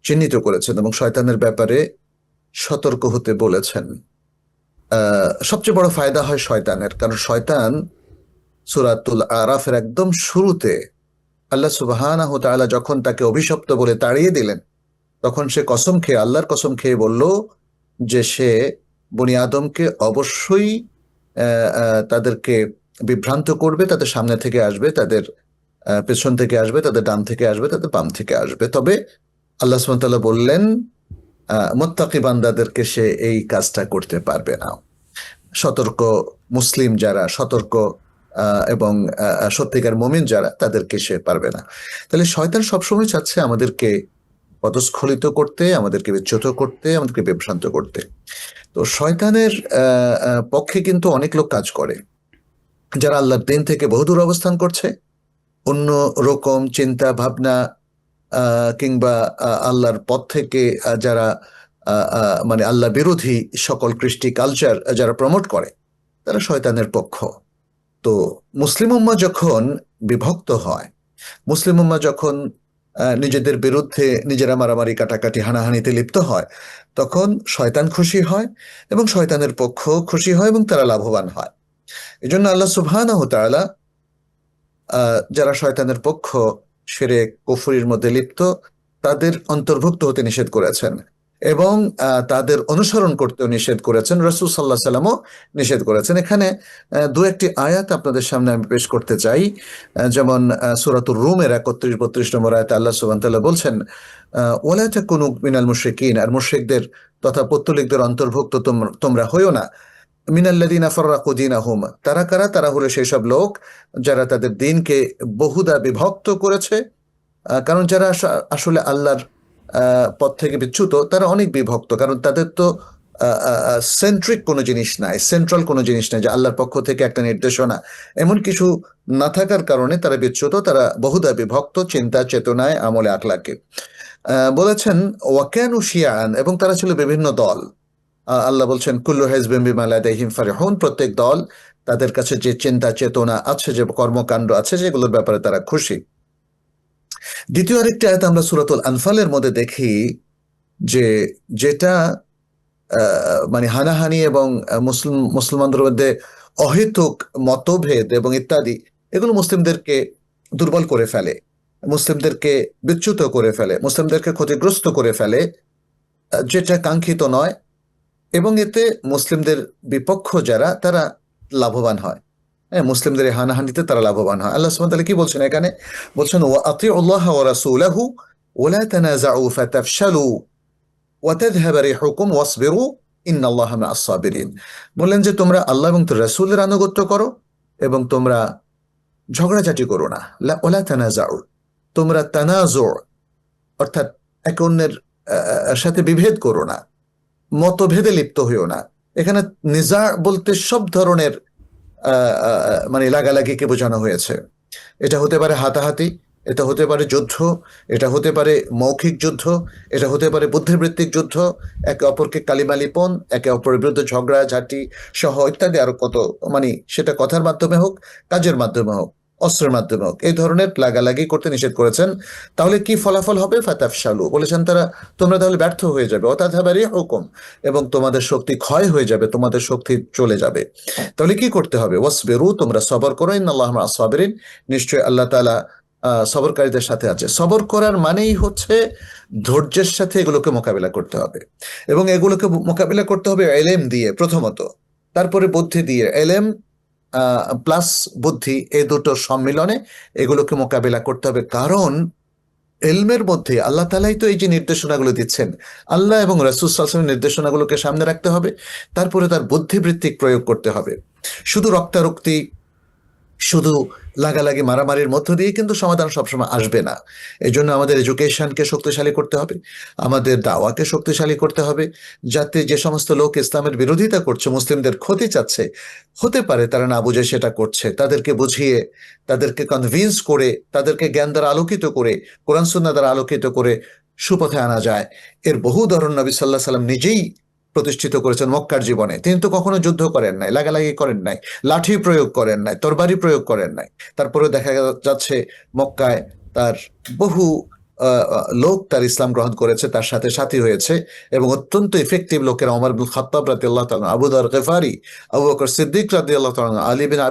চিহ্নিত করেছেন এবং শয়তানের ব্যাপারে সতর্ক হতে বলেছেন। সবচেয়ে বড় ফায়দা হয় শয়তানের, কারণ শয়তান সূরাতুল আরাফের একদম শুরুতে আল্লাহ সুবহানাহু ওয়া তাআলা যখন তাকে অভিশপ্ত বলে তাড়িয়ে দিলেন, তখন সে কসম খেয়ে, আল্লাহর কসম খেয়ে বলল যে সে বনি আদমকে অবশ্যই তাদেরকে বিভ্রান্ত করবে, তাদের সামনে থেকে আসবে, তাদের পেছন থেকে আসবে, তাদের ডান থেকে আসবে, তাদের বাম থেকে আসবে। তবে আল্লাহ সুবহানাহু ওয়া তাআলা বললেন মুত্তাকি বান্দাদেরকে সে এই কাজটা করতে পারবে না। সতর্ক মুসলিম যারা, সতর্ক এবং সত্যিকার মুমিন যারা, তাদেরকে সে পারবে না। তাহলে শয়তান সবসময় চাচ্ছে আমাদেরকে পদস্খলিত করতে, আমাদেরকে বিচ্যুত করতে, আমাদেরকে বিভ্রান্ত করতে। তো শয়তানের পক্ষে কিন্তু অনেক লোক কাজ করে, যারা আল্লাহর দিন থেকে বহুদূর অবস্থান করছে, অন্য রকম চিন্তা ভাবনা কিংবা আল্লাহর পথ থেকে যারা মানে আল্লাহ বিরোধী সকল কৃষ্টি কালচার যারা প্রমোট করে, তারা শয়তানের পক্ষ। তো মুসলিম উম্মাহ যখন বিভক্ত হয়, মুসলিম উম্মাহ যখন নিজেদের বিরুদ্ধে নিজেরা মারামারি কাটাকাটি হানাহানিতে লিপ্ত হয়, তখন শয়তান খুশি হয় এবং শয়তানের পক্ষ খুশি হয় এবং তারা লাভবান হয়। এই জন্য আল্লাহ সুবহানাহু ওয়া তাআলা যারা শয়তানের পক্ষ, শিরক কুফরির মধ্যে লিপ্ত, তাদের অন্তর্ভুক্ত হতে নিষেধ করেছেন এবং তাদের অনুসরণ করতেও নিষেধ করেছেন। রাসূল সাল্লাল্লাহু আলাইহি ওয়াসাল্লামও নিষেধ করেছেন। এখানে দু একটি আয়াত আপনাদের সামনে আমি পেশ করতে চাই। যেমন সূরাতুর রুমের ৩১-৩২ নম্বর আয়াতে আল্লাহ সুবহানাহু ওয়া তাআলা বলছেন, ওয়ালা তাকুনু মিনাল মুশরিকিন, আর মুশরিকদের তথা পৌত্তলিকদের অন্তর্ভুক্ত তোমরা হইও না। মিনাল্লাযীনা ফাররাকু দীনাহুম, তারা কারা? তারা হলো সেই সব লোক যারা তাদের দ্বীনকে বহুদা বিভক্ত করেছে। কারণ যারা আসলে আল্লাহর পথ থেকে বিচ্যুত, তারা অনেক বিভক্ত, কারণ তাদের তো সেন্ট্রিক কোনো জিনিস নাই, সেন্ট্রাল কোনো জিনিস নাই যে আল্লাহর পক্ষ থেকে একটা নির্দেশনা, এমন কিছু না থাকার কারণে তারা বিচ্যুত, তারা বহুদা বিভক্ত চিন্তা চেতনায়, আমলে আখলাকে। বলেছেন ওয়াকানু শিয়াআন, এবং তারা ছিল বিভিন্ন দল। আল্লাহ বলছেন কুল্লু হিজবিন বিমা লাদাইহিম ফারিহুন, প্রত্যেক দল তাদের কাছে যে চিন্তা চেতনা আছে, যে কর্মকাণ্ড আছে, যেগুলোর ব্যাপারে তারা খুশি। দ্বিতীয় আরেকটি আয়াত আমরা সূরাতুল আনফালের মধ্যে দেখি যে যেটা মানে হানাহানি এবং মুসলমানদের মধ্যে অহেতুক মতভেদ এবং ইত্যাদি, এগুলো মুসলিমদেরকে দুর্বল করে ফেলে, মুসলিমদেরকে বিচ্যুত করে ফেলে, মুসলিমদেরকে ক্ষতিগ্রস্ত করে ফেলে, যেটা কাঙ্ক্ষিত নয়, এবং এতে মুসলিমদের বিপক্ষ যারা, তারা লাভবান হয়। মুসলিমদের এই হানাহানিতে তারা লাভবান হয়। আল্লাহ সুবহানাহু ওয়া তাআলা কি বলছেন এখানে? বলছেন ওয়া আতিউল্লাহ ওয়া রাসূলাহু ওয়া লা তানাযাউ ফাতাফশালু ওয়া তাযহাবা রিহুকুম ওয়াসবিরু ইন্নাল্লাহা মা'আস সাবিরিন। বললেন যে তোমরা আল্লাহ এবং তার রাসূলের আনুগত্য করো এবং তোমরা ঝগড়াঝাটি করো না। ওয়া লা তানাযাউ, তোমরা তানাজু অর্থাৎ একে অন্যের সাথে বিভেদ করো না, মতভেদে লিপ্ত হইও না। এখানে নিজা বলতে সব ধরনের মানে লাগালাগিকে বোঝানো হয়েছে। এটা হতে পারে হাতাহাতি, এটা হতে পারে যুদ্ধ, এটা হতে পারে মৌখিক যুদ্ধ, এটা হতে পারে বুদ্ধিবৃত্তিক যুদ্ধ, একে অপরকে কালিমা লিপন, একে অপরের বিরুদ্ধে ঝগড়া ঝাঁটি সহ ইত্যাদি আরো কত, মানে সেটা কথার মাধ্যমে হোক, কাজের মাধ্যমে হোক, অস্ত্রের মাধ্যমে হোক, এই ধরনের লাগালাগি করতে নিষেধ করেছেন। তাহলে কি ফলাফল হবে? ফাতাফশালু, বলেছেন তোমরা তাহলে ব্যর্থ হয়ে যাবে, ওয়াতাযহাবা রিহুকুম, এবং তোমাদের শক্তি ক্ষয় হয়ে যাবে, তোমাদের শক্তি চলে যাবে। তাহলে কি করতে হবে? ওয়াসবিরু, তোমরা সবর করো, ইন্নাল্লাহা মা'আস সাবিরিন, নিশ্চয়ই আল্লাহ তাআলা সবরকারীদের সাথে আছে। সবর করার মানেই হচ্ছে ধৈর্যের সাথে এগুলোকে মোকাবিলা করতে হবে, এবং এগুলোকে মোকাবিলা করতে হবে এলেম দিয়ে প্রথমত, তারপরে বুদ্ধি দিয়ে। এলেম প্লাস বুদ্ধি, এই দুটোর সম্মিলনে এগুলোকে মোকাবিলা করতে হবে। কারণ এলমের মধ্যে আল্লাহ তাআলাই তো এই যে নির্দেশনাগুলো দিচ্ছেন, আল্লাহ এবং রাসূল সাল্লাল্লাহু আলাইহি ওয়াসাল্লামের নির্দেশনাগুলোকে সামনে রাখতে হবে, তারপরে তার বুদ্ধিবৃত্তিক প্রয়োগ করতে হবে। শুধু রক্তারক্তি, শুধু লাগালাগি মারামারির মধ্য দিয়ে কিন্তু সমাধান সবসময় আসবে না। এই জন্য আমাদের এডুকেশনকে শক্তিশালী করতে হবে, আমাদের দাওয়াকে শক্তিশালী করতে হবে, যাতে যে সমস্ত লোক ইসলামের বিরোধিতা করছে, মুসলিমদের ক্ষতি চাচ্ছে, হতে পারে তারা না বুঝে সেটা করছে, তাদেরকে বুঝিয়ে, তাদেরকে কনভিন্স করে, তাদেরকে জ্ঞান দ্বারা আলোকিত করে, কোরআন সুন্নাহ দ্বারা আলোকিত করে সুপথে আনা যায়। এর বহু উদাহরণ নবী সাল্লাল্লাহু আলাইহি ওয়াসাল্লাম নিজেই প্রতিষ্ঠিত করেছেন মক্কার জীবনে। তিনি তো কখনো যুদ্ধ করেন নাই, লাগালাগি করেন নাই, লাঠি প্রয়োগ করেন নাই, তরবারি প্রয়োগ করেন নাই। তারপরেও দেখা যাচ্ছে মক্কায় তার বহু লোক তার ইসলাম গ্রহণ করেছে, তার সাথে সাথী হয়েছে, এবং অত্যন্ত ইফেক্টিভ লোকেরা ওমর ইবনুল খাত্তাব রাদিয়াল্লাহু তাআলা, আবু যর গিফারি, আবু বকর সিদ্দিক রাদিয়াল্লাহু তাআলা, আলী বিন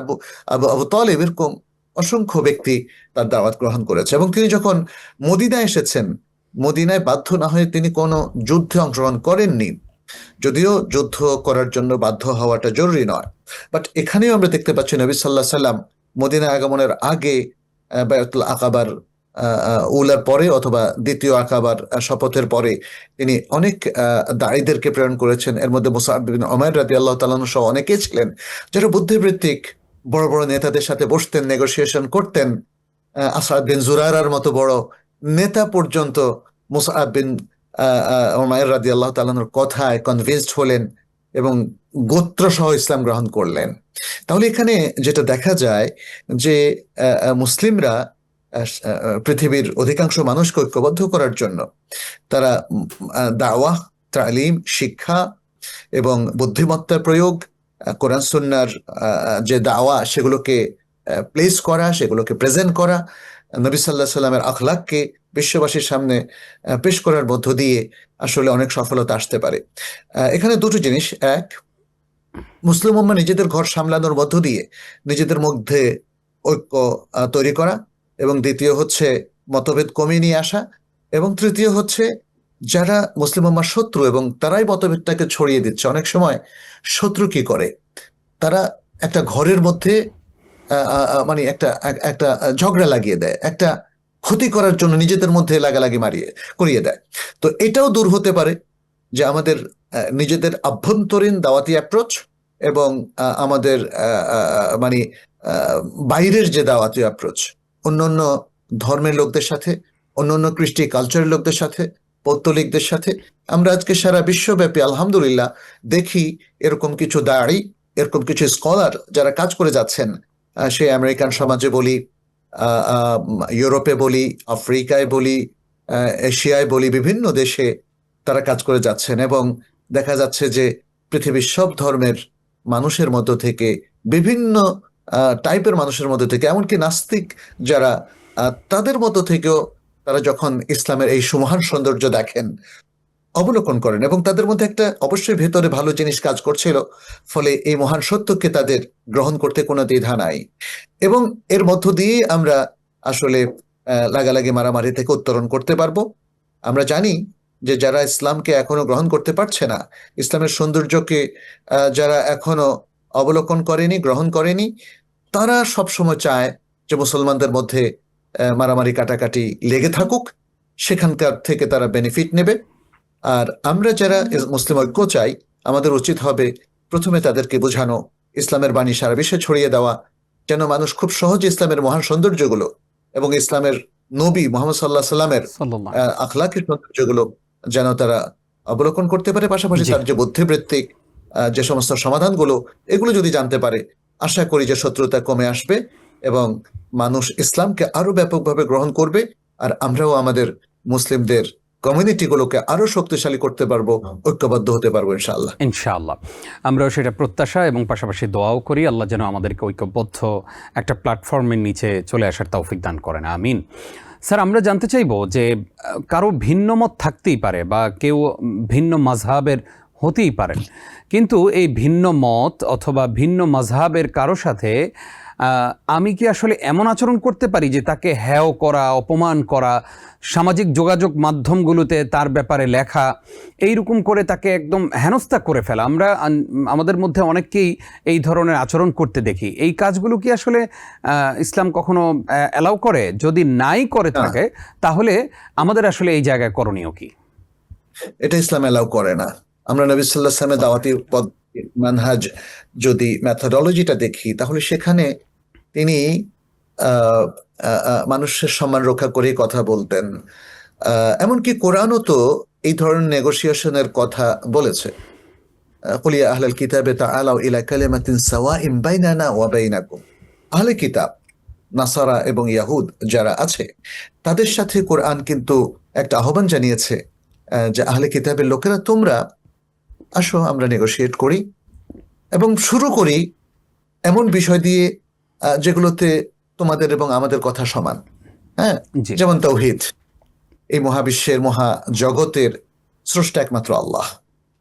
আবু তালিব, এরকম অসংখ্য ব্যক্তি তার দাওয়াত গ্রহণ করেছে। এবং তিনি যখন মদিনায় এসেছেন, মদিনায় বাধ্য না হয়ে তিনি কোনো যুদ্ধে অংশগ্রহণ করেননি, যদিও যুদ্ধ করার জন্য বাধ্য হওয়াটা জরুরি নয়। বাট এখানেও আমরা দেখতে পাচ্ছি নবী সাল্লাল্লাহু আলাইহি সাল্লাম মদিনা আগমনের আগে বায়াতুল আকাবার উলার পরে অথবা দ্বিতীয় আকাবার শপথের পরে তিনি অনেক দায়ীদেরকে প্রেরণ করেছেন। এর মধ্যে মুসআব বিন উমাইর রাদিয়াল্লাহু তাআলা সহ অনেকে ছিলেন যারা বুদ্ধিবৃত্তিক, বড় বড় নেতাদের সাথে বসতেন, নেগোসিয়েশন করতেন। আসাদ বিন জুরারার মতো বড় নেতা পর্যন্ত মুসআব বিন উমাইর রাদিয়াল্লাহু তাআলার কথায় কনভিন্সড হলেন এবং গোত্র সহ ইসলাম গ্রহণ করলেন। তাহলে এখানে যেটা দেখা যায় যে মুসলিমরা পৃথিবীর অধিকাংশ মানুষকে ঐক্যবদ্ধ করার জন্য তারা দাওয়া, তালিম, শিক্ষা এবং বুদ্ধিমত্তার প্রয়োগ, কোরআন সুন্নাহর যে দাওয়া সেগুলোকে প্লেস করা, সেগুলোকে প্রেজেন্ট করা, নবী সাল্লাল্লাহু আলাইহি সাল্লামের আখলাককে বিশ্ববাসীর সামনে পেশ করার মধ্য দিয়ে আসলে অনেক সফলতা আসতে পারে। এখানে দুটো জিনিস, এক, মুসলিম উম্মাহ নিজেদের ঘর সামলানোর মধ্য দিয়ে নিজেদের মধ্যে ঐক্য তৈরি করা, এবং দ্বিতীয় হচ্ছে মতভেদ কমিয়ে নিয়ে আসা, এবং তৃতীয় হচ্ছে যারা মুসলিম উম্মাহর শত্রু এবং তারাই মতভেদটাকে ছড়িয়ে দিচ্ছে। অনেক সময় শত্রু কি করে, তারা একটা ঘরের মধ্যে মানে একটা একটা ঝগড়া লাগিয়ে দেয়, একটা ক্ষতি করার জন্য নিজেদের মধ্যে লাগালাগি করিয়ে দেয়। তো এটাও দূর হতে পারে যে আমাদের নিজেদের আভ্যন্তরীণ দাওয়াতি অ্যাপ্রোচ এবং আমাদের মানে বাইরের যে দাওয়াতি অ্যাপ্রোচ, অন্যান্য ধর্মের লোকদের সাথে, অন্যান্য কৃষ্টি কালচারের লোকদের সাথে, পৌত্তলিকদের সাথে। আমরা আজকে সারা বিশ্বব্যাপী আলহামদুলিল্লাহ দেখি এরকম কিছু দাঁড়ি, এরকম কিছু স্কলার যারা কাজ করে যাচ্ছেন, সে আমেরিকান সমাজে বলি, ইউরোপে বলি, আফ্রিকায় বলি, এশিয়ায় বলি, বিভিন্ন দেশে তারা কাজ করে যাচ্ছেন। এবং দেখা যাচ্ছে যে পৃথিবীর সব ধর্মের মানুষের মধ্য থেকে, বিভিন্ন টাইপের মানুষের মধ্যে থেকে, এমনকি নাস্তিক যারা, তাদের মধ্য থেকেও তারা যখন ইসলামের এই সুমহান সৌন্দর্য দেখেন, অবলোকন করেন, এবং তাদের মধ্যে একটা অবশ্যই ভেতরে ভালো জিনিস কাজ করছিল, ফলে এই মহান সত্যকে তাদের গ্রহণ করতে কোনো দ্বিধা নাই। এবং এর মধ্য দিয়ে আমরা আসলে লাগালাগি মারামারি থেকে উত্তরণ করতে পারবো। আমরা জানি যে যারা ইসলামকে এখনো গ্রহণ করতে পারছে না, ইসলামের সৌন্দর্যকে যারা এখনো অবলোকন করেনি, গ্রহণ করেনি, তারা সবসময় চায় যে মুসলমানদের মধ্যে মারামারি কাটাকাটি লেগে থাকুক, সেখানকার থেকে তারা বেনিফিট নেবে। আর আমরা যারা মুসলিম ঐক্য চাই, আমাদের উচিত হবে প্রথমে তাদেরকে বোঝানো, ইসলামের বাণী সারা বিশ্বে ছড়িয়ে দেওয়া, যেন মানুষ খুব সহজে ইসলামের মহান সৌন্দর্যগুলো এবং ইসলামের নবী মুহাম্মদ সাল্লাল্লাহু আলাইহি সাল্লামের আখলাকের সৌন্দর্যগুলো যেন তারা অবলোকন করতে পারে। পাশাপাশি তার যে বুদ্ধিবৃত্তিক যে সমস্ত সমাধানগুলো, এগুলো যদি জানতে পারে, আশা করি যে শত্রুতা কমে আসবে এবং মানুষ ইসলামকে আরো ব্যাপকভাবে গ্রহণ করবে। আর আমরাও আমাদের মুসলিমদের কমিউনিটিগুলোকে আরো শক্তিশালী করতে পারবো, ঐক্যবদ্ধ হতে পারবো ইনশাআল্লাহ। ইনশাআল্লাহ আমরাও সেটা প্রত্যাশা এবং পাশাপাশি দোয়াও করি, আল্লাহ যেন আমাদেরকে ঐক্যবদ্ধ একটা প্ল্যাটফর্মের নিচে চলে আসার তৌফিক দান করেন, আমিন। স্যার, আমরা জানতে চাইব যে কারো ভিন্ন মত থাকতেই পারে বা কেউ ভিন্ন মাযহাবের হতেই পারেন, কিন্তু এই ভিন্ন মত অথবা ভিন্ন মাযহাবের কারো সাথে আমি কি আসলে এমন আচরণ করতে পারি যে তাকে হেয় করা, অপমান করা, সামাজিক যোগাযোগ মাধ্যমগুলোতে তার ব্যাপারে লেখা, এইরকম করে তাকে একদম হেনস্থা করে ফেলা? আমরা আমাদের মধ্যে অনেককেই এই ধরনের আচরণ করতে দেখি। এই কাজগুলো কি আসলে ইসলাম কখনো অ্যালাউ করে? যদি নাই করে থাকে তাহলে আমাদের আসলে এই জায়গায় করণীয় কি? এটা ইসলাম অ্যালাউ করে না। আমরা নবী সাল্লাল্লাহু আলাইহি ওয়াসাল্লামের দাওয়াতি মানহাজ যদি মেথোডোলজিটা দেখি, তাহলে সেখানে তিনি মানুষের সম্মান রক্ষা করে কথা বলতেন। এমনকি কোরআনও তো এই ধরনের নেগোসিয়েশনের কথা বলেছে। কুল ইয়া আহলাল কিতাবে তাআলাউ ইলা কালিমাতিন সাওয়াইন বাইনানা ওয়া বাইনাকুম। আহলে কিতাব, নাসারা এবং ইয়াহুদ যারা আছে, তাদের সাথে কোরআন কিন্তু একটা আহ্বান জানিয়েছে যে আহলে কিতাবের লোকেরা, তোমরা আসো আমরা নেগোশিয়েট করি এবং শুরু করি এমন বিষয় দিয়ে যেগুলোতে তোমাদের এবং আমাদের কথা সমান। হ্যাঁ, জি যেমন তাওহীদ। এই মহাবিশ্বের মহা জগতের স্রষ্টা একমাত্র আল্লাহ,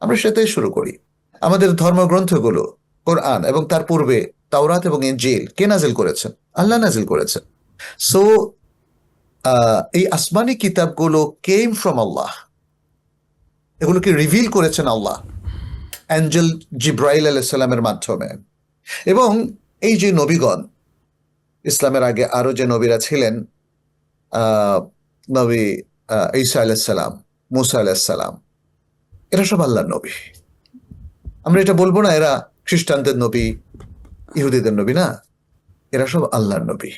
আমরা সেটাই শুরু করি। আমাদের ধর্মগ্রন্থগুলো কোরআন এবং তার পূর্বে তাওরাত এবং ইনজিল কে নাজিল করেছেন? আল্লাহ নাজিল করেছেন। সো এই আসমানি কিতাবগুলো কেম ফ্রম আল্লাহ, এগুলোকে রিভিল করেছেন আল্লাহ অ্যাঞ্জেল জিব্রাইল আলাইহিস সালামের মাধ্যমে। এবং এই যে নবীগণ, ইসলামের আগে আরো যে নবীরা ছিলেন, আহ নবী ঈসা আলাইহিস সালাম, মুসা আলাইহিস সালাম, এরা সব আল্লাহর নবী। আমরা এটা বলবো না এরা খ্রিস্টানদের নবী, ইহুদিদের নবী, না, এরা সব আল্লাহর নবী।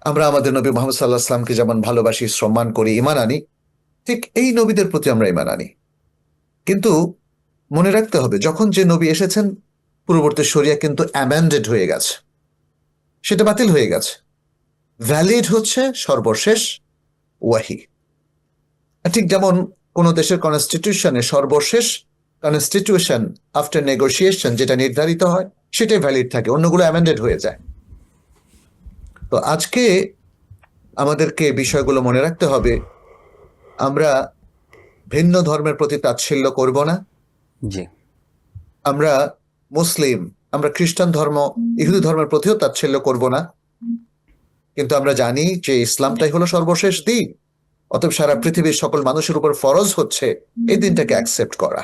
আমরা আমাদের নবী মুহাম্মদ সাল্লাল্লাহু আলাইহি ওয়াসাল্লামকে যেমন ভালোবাসি, সম্মান করি, ঈমান আনি, ঠিক এই নবীদের প্রতি আমরা ঈমান আনি। কিন্তু মনে রাখতে হবে, যখন যে নবী এসেছেন পূর্ববর্তী শরিয়া কিন্তু অ্যামেন্ডেড হয়ে গেছে, সেটা বাতিল হয়ে গেছে। ভ্যালিড হচ্ছে সর্বশেষ ওয়াহি। ঠিক যেমন কোন দেশের কনস্টিটিউশনে সর্বশেষ কনস্টিটিউশন আফটার নেগোসিয়েশন যেটা নির্ধারিত হয় সেটাই ভ্যালিড থাকে, অন্যগুলো অ্যামেন্ডেড হয়ে যায়। তো আজকে আমাদেরকে বিষয়গুলো মনে রাখতে হবে। আমরা ভিন্ন ধর্মের প্রতি তাচ্ছিল্য করব না। জি আমরা মুসলিম, আমরা খ্রিস্টান ধর্ম, ইহুদি ধর্মের প্রতিও তাচ্ছিল্য করব না। কিন্তু আমরা জানি যে ইসলামটাই হলো সর্বশেষ দিন, অতএব সারা পৃথিবীর সকল মানুষের উপর ফরজ হচ্ছে এই দিনটাকে অ্যাকসেপ্ট করা।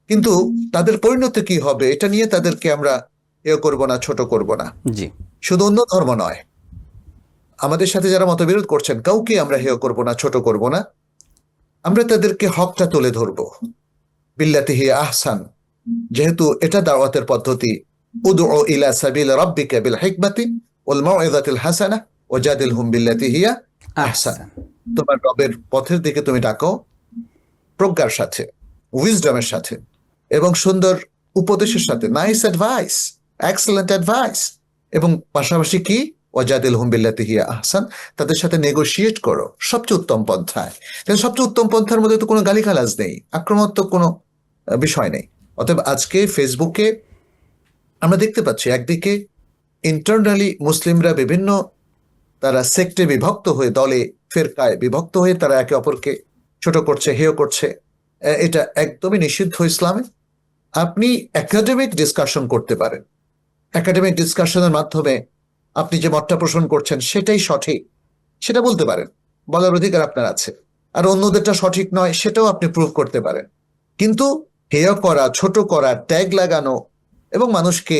কিন্তু তাদের পরিণতি কি হবে এটা নিয়ে তাদেরকে আমরা হেয় করব না, ছোট করব না। জি শুধু অন্য ধর্ম নয়, আমাদের সাথে যারা মতবিরোধ করছেন কাউকে আমরা হেয় করব না, ছোট করব না। আমরা তাদেরকে হকটা তুলে ধরব বিল্লাতি হিয়া আহসান, যেহেতু এটা দাওয়াতের পদ্ধতি। উদউ ইলা সাবিল রাব্বিকা বিল হিকমাতি ওয়াল মাউইযাতিল হাসানাহ ওয়াজাদিলহুম বিল্লাতি হিয়া আহসান। আহসান। তোমার রবের পথের দিকে তুমি ডাকো প্রজ্ঞার সাথে, উইজডমের সাথে এবং সুন্দর উপদেশের সাথে, নাইস অ্যাডভাইস, এক্সেলেন্ট অ্যাডভাইস। এবং পাশাপাশি কি, ওয়াজাদিলহুম বিল্লাতি হিয়া আহসান, তাদের সাথে নেগোশিয়েট করো সবচেয়ে উত্তম পন্থায়। কিন্তু সবচেয়ে উত্তম পন্থার মধ্যে তো কোনো গালিগালাজ নেই, আক্রমণাত্মক কোনো বিষয় নেই। অতএব আজকে ফেসবুকে আমরা দেখতে পাচ্ছি একদিকে ইন্টারনালি মুসলিমরা বিভিন্ন তারা সেক্টে বিভক্ত হয়ে, দলে ফেরকায় বিভক্ত হয়ে তারা একে অপরকে ছোট করছে, হেয় করছে। এটা একদমই নিষিদ্ধ ইসলামে। আপনি একাডেমিক ডিসকাশন করতে পারেন, একাডেমিক ডিসকাশনের মাধ্যমে আপনি যে মতটা পোষণ করছেন সেটাই সঠিক, সেটা বলতে পারেন, বলার অধিকার আপনার আছে। আর অন্যদেরটা সঠিক নয় সেটাও আপনি প্রুভ করতে পারেন। কিন্তু হেয় করা, ছোট করা, ট্যাগ লাগানো এবং মানুষকে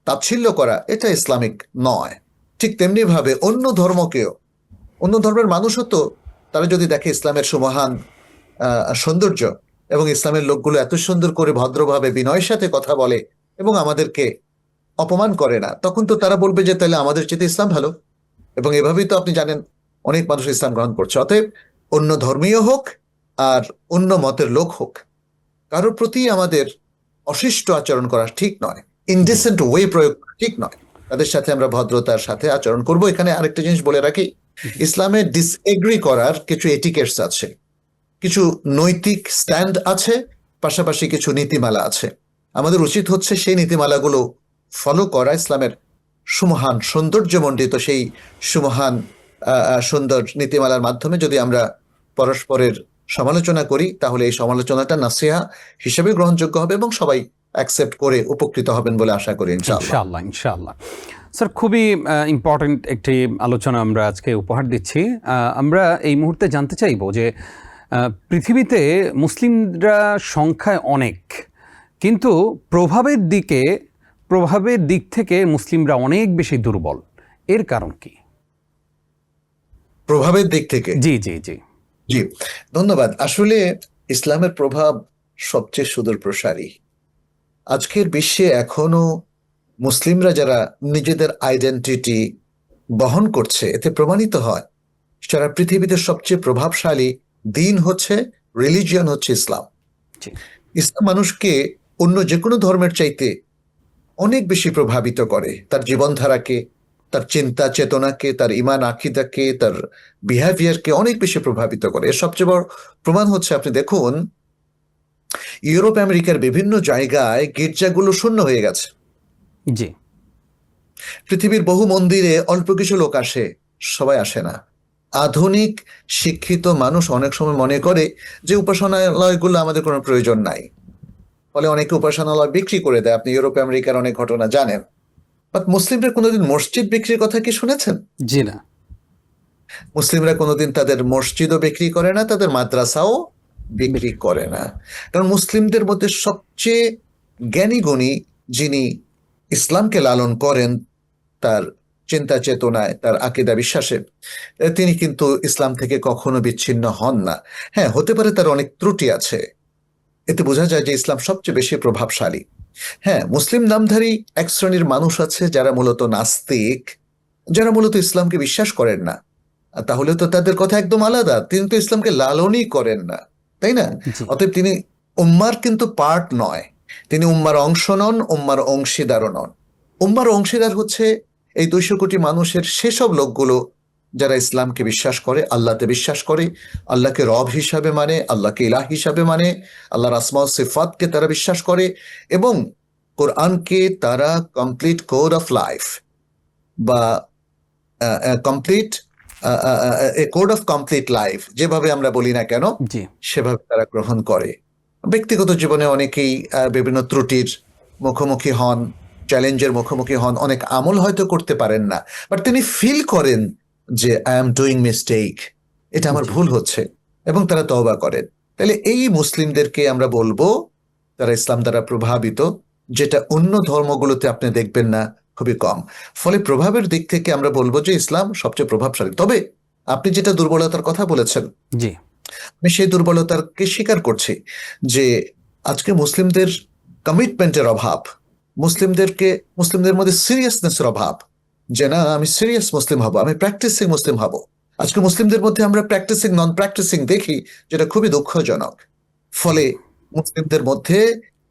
তাচ্ছিল্য করা, এটা ইসলামিক নয়। ঠিক তেমনি ভাবে অন্য ধর্মকেও, অন্য ধর্মের মানুষও তো তারা যদি দেখে ইসলামের সুমহান সৌন্দর্য এবং ইসলামের লোকগুলো এত সুন্দর করে ভদ্রভাবে বিনয়ের সাথে কথা বলে এবং আমাদেরকে অপমান করে না, তখন তো তারা বলবে যে তাহলে আমাদের চেয়ে ইসলাম ভালো। এবং এভাবেই তো আপনি জানেন অনেক মানুষ ইসলাম গ্রহণ করছে। অতএব অন্য ধর্মীয় হোক আর অন্য মতের লোক হোক, কারোর প্রতি আমাদের অশিষ্ট আচরণ করা ঠিক নয়, ইনডিসেন্ট ওয়ে প্রয়োগ ঠিক নয়। তাদের সাথে আমরা ভদ্রতার সাথে আচরণ করব। এখানে আরেকটা জিনিস বলে রাখি, ইসলামে ডিসএগ্রি করার কিছু এটিকেটস আছে, কিছু নৈতিক স্ট্যান্ড আছে, পাশাপাশি কিছু নীতিমালা আছে। আমাদের উচিত হচ্ছে সেই নীতিমালাগুলো ফলো করা। ইসলামের সুমহান সৌন্দর্যমণ্ডিত সেই সুমহান সুন্দর নীতিমালার মাধ্যমে যদি আমরা পরস্পরের সমালোচনা করি তাহলে এই সমালোচনাটা নাসিহা হিসেবে গ্রহণযোগ্য হবে এবং সবাই অ্যাকসেপ্ট করে উপকৃত হবেন বলে আশা করি ইনশাআল্লাহ। ইনশাআল্লাহ স্যার, খুবই ইম্পর্টেন্ট একটি আলোচনা আমরা আজকে উপহার দিচ্ছি। আমরা এই মুহূর্তে জানতে চাইব যে পৃথিবীতে মুসলিমরা সংখ্যায় অনেক, কিন্তু প্রভাবের দিক থেকে মুসলিমরা অনেক বেশি দুর্বল। এর কারণ কি? প্রভাবের দিক থেকে? জি জি জি জি, ধন্যবাদ। আসলে ইসলামের প্রভাব সবচেয়ে সুদূর প্রসারী। আজকের বিশ্বে এখনো মুসলিমরা যারা নিজেদের আইডেন্টিটি বহন করছে, এতে প্রমাণিত হয় সারা পৃথিবীতে সবচেয়ে প্রভাবশালী দিন হচ্ছে, রিলিজিয়ন হচ্ছে ইসলাম। ইসলাম মানুষকে অন্য যে কোনো ধর্মের চাইতে অনেক বেশি প্রভাবিত করে, তার জীবনধারাকে, তার চিন্তা চেতনাকে, তার ইমান আকিদাকে, তার বিহেভিয়ারকে অনেক বেশি প্রভাবিত করে। এর সবচেয়ে বড় প্রমাণ হচ্ছে, আপনি দেখুন ইউরোপ আমেরিকার বিভিন্ন জায়গায় গির্জাগুলো শূন্য হয়ে গেছে। জি। পৃথিবীর বহু মন্দিরে অল্প কিছু লোক আসে, সবাই আসে না। আধুনিক শিক্ষিত মানুষ অনেক সময় মনে করে যে উপাসনালয়গুলো আমাদের কোনো প্রয়োজন নাই, ফলে অনেকে উপাসনালয় বিক্রি করে দেয়। আপনি ইউরোপ আমেরিকার অনেক ঘটনা জানেন। বাট মুসলিমরা কোনোদিন মসজিদ বিক্রির কথা কি শুনেছেন? জি না। মুসলিমরা কোনোদিন তাদের মসজিদও বিক্রি করে না, তাদের মাদ্রাসাও বিক্রি করে না। কারণ মুসলিমদের মধ্যে সবচেয়ে জ্ঞানী গুণী যিনি ইসলামকে লালন করেন তার চিন্তা চেতনায়, তার আকীদা বিশ্বাসে, তিনি কিন্তু ইসলাম থেকে কখনো বিচ্ছিন্ন হন না। হ্যাঁ, হতে পারে তার অনেক ত্রুটি আছে, এতে বোঝা যায় যে ইসলাম সবচেয়ে বেশি প্রভাবশালী। হ্যাঁ, মুসলিম নামধারী এক শ্রেণীর মানুষ আছে যারা মূলত নাস্তিক, যারা মূলত ইসলামকে বিশ্বাস করেন না। আর তাহলে তো তাদের কথা একদম আলাদা, তিনি তো ইসলামকে লালনই করেন না, তাই না? জি। অতএব তিনি উম্মার কিন্তু পার্ট নয়, তিনি উম্মার অংশ নন, উম্মার অংশীদারও নন। উম্মার অংশীদার হচ্ছে এই 200 কোটি মানুষের সেসব লোকগুলো যারা ইসলামকে বিশ্বাস করে, আল্লাহতে বিশ্বাস করে, আল্লাহকে রব হিসাবে মানে, আল্লাহকে ইলাহ হিসাবে মানে, আল্লাহর আসমা ও সিফাতকে তারা বিশ্বাস করে, এবং কোরআনকে তারা কমপ্লিট কোড অফ লাইফ বা complete code of complete life যেভাবে আমরা বলি না কেন, জি। সেভাবে তারা গ্রহণ করে। ব্যক্তিগত জীবনে অনেকেই বিভিন্ন ত্রুটির মুখোমুখি হন, চ্যালেঞ্জের মুখোমুখি হন, অনেক আমল হয়তো করতে পারেন না, বাট তিনি ফিল করেন যে আই এম ডুইং মিস্টেক, এটা আমার জি। ভুল হচ্ছে, এবং তারা তওবা করেন। তাহলে এই মুসলিমদেরকে আমরা বলবো তারা ইসলাম দ্বারা প্রভাবিত, যেটা অন্য ধর্মগুলোতে আপনি দেখবেন না, খুবই কম। ফলে প্রভাবের দিক থেকে আমরা বলবো যে ইসলাম সবচেয়ে প্রভাবশালী। তবে আপনি যেটা দুর্বলতার কথা বলেছেন, জি। আমি সেই দুর্বলতাকে স্বীকার করছি যে আজকে মুসলিমদের কমিটমেন্টের অভাব, মুসলিমদের মধ্যে সিরিয়াসনেসের অভাব, যে না আমি সিরিয়াস মুসলিম হব, আমি প্র্যাকটিসিং মুসলিম হব। আজকে মুসলিমদের মধ্যে আমরা প্র্যাকটিসিং নন প্র্যাকটিসিং দেখি, যেটা খুবই দুঃখজনক। ফলে মুসলিমদের মধ্যে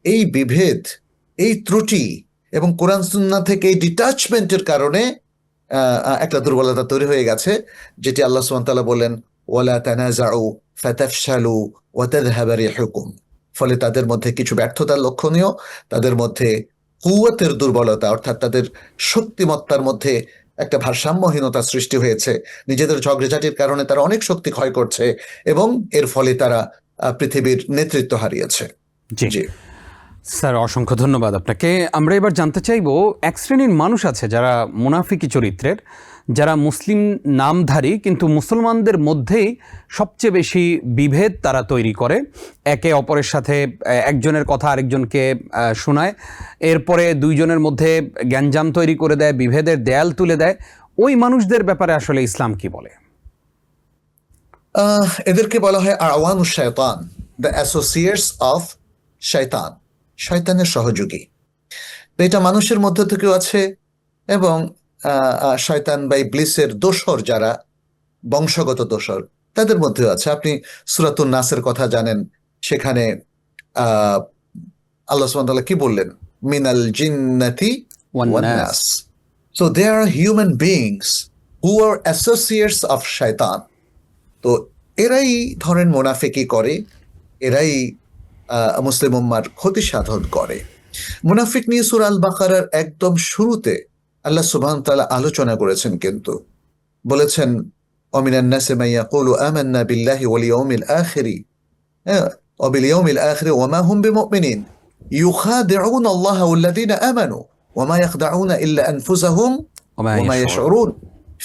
এই বিভেদ, এই ত্রুটি এবং কোরআন সুন্নাহ থেকে এই ডিটাচমেন্টের কারণে একটা দুর্বলতা তৈরি হয়ে গেছে, যেটি আল্লাহ সুবহানাহু ওয়া তাআলা বলেন ওয়ালা তানাজাউ ফাতাফশালু ওয়া তাযহাবা রিহুকুম। ফলে তাদের মধ্যে কিছু ব্যর্থতার লক্ষণীয়, তাদের মধ্যে কুওয়াতের দুর্বলতা, অর্থাৎ তাদের শক্তিমত্তার মধ্যে একটা ভারসাম্যহীনতা সৃষ্টি হয়েছে। নিজেদের ঝগড়াঝাটির কারণে তারা অনেক শক্তি ক্ষয় করছে, এবং এর ফলে তারা পৃথিবীর নেতৃত্ব হারিয়েছে। জি। জি। স্যার, অসংখ্য ধন্যবাদ আপনাকে। আমরা এবার জানতে চাইব, এক শ্রেণীর মানুষ আছে যারা মুনাফিকি চরিত্রের, যারা মুসলিম নামধারী কিন্তু মুসলমানদের মধ্যেই সবচেয়ে বেশি বিভেদ তারা তৈরি করে। একে অপরের সাথে একজনের কথা আরেকজনকে শোনায়, এরপরে দুইজনের মধ্যে গ্যাঞ্জাম তৈরি করে দেয়, বিভেদের দেয়াল তুলে দেয়। ওই মানুষদের ব্যাপারে আসলে ইসলাম কি বলে? এদেরকে বলা হয় আওয়ানুশ শায়তান, দ্য অ্যাসোসিয়েটস অফ শয়তান, শয়তানের সহযোগী। তো এটা মানুষের মধ্যে থেকেও আছে, এবং শয়তান বা ইবলিসের দোসর, যারা বংশগত দোসর, তাদের মধ্যেও আছে। আপনি সূরাতুন নাসের কথা জানেন, সেখানে আহ আল্লাহ সুবহানাহু ওয়া তাআলা কি বললেন? মিনাল জিন্নাতি ওয়ান নাস। So they are human beings who are associates of শয়তান। তো এরাই ধরেন মুনাফিকি করে, এরাই মুসলিম উম্মার ক্ষতি সাধন করে। মুনাফিক নিয়ে সূরা আল বাকারার একদম শুরুতে আল্লাহ সুবহানাহু ওয়া তাআলা আলোচনা করেছেন, কিন্তু বলেছেন ওয়ামিনান নাসি মান ইয়াকুলু আমান্না বিল্লাহি ওয়াল ইয়াউমিল আখির ওয়া বিল ইয়াউমিল আখির ওয়া মা হুম বিমুমিনিন ইউখাদিউনা আল্লাহ ওয়াল্লাযীনা আমানু ওয়া মা ইয়াখদাউনা ইল্লা আনফুসাহুম ওয়া মা ইয়াশউরুন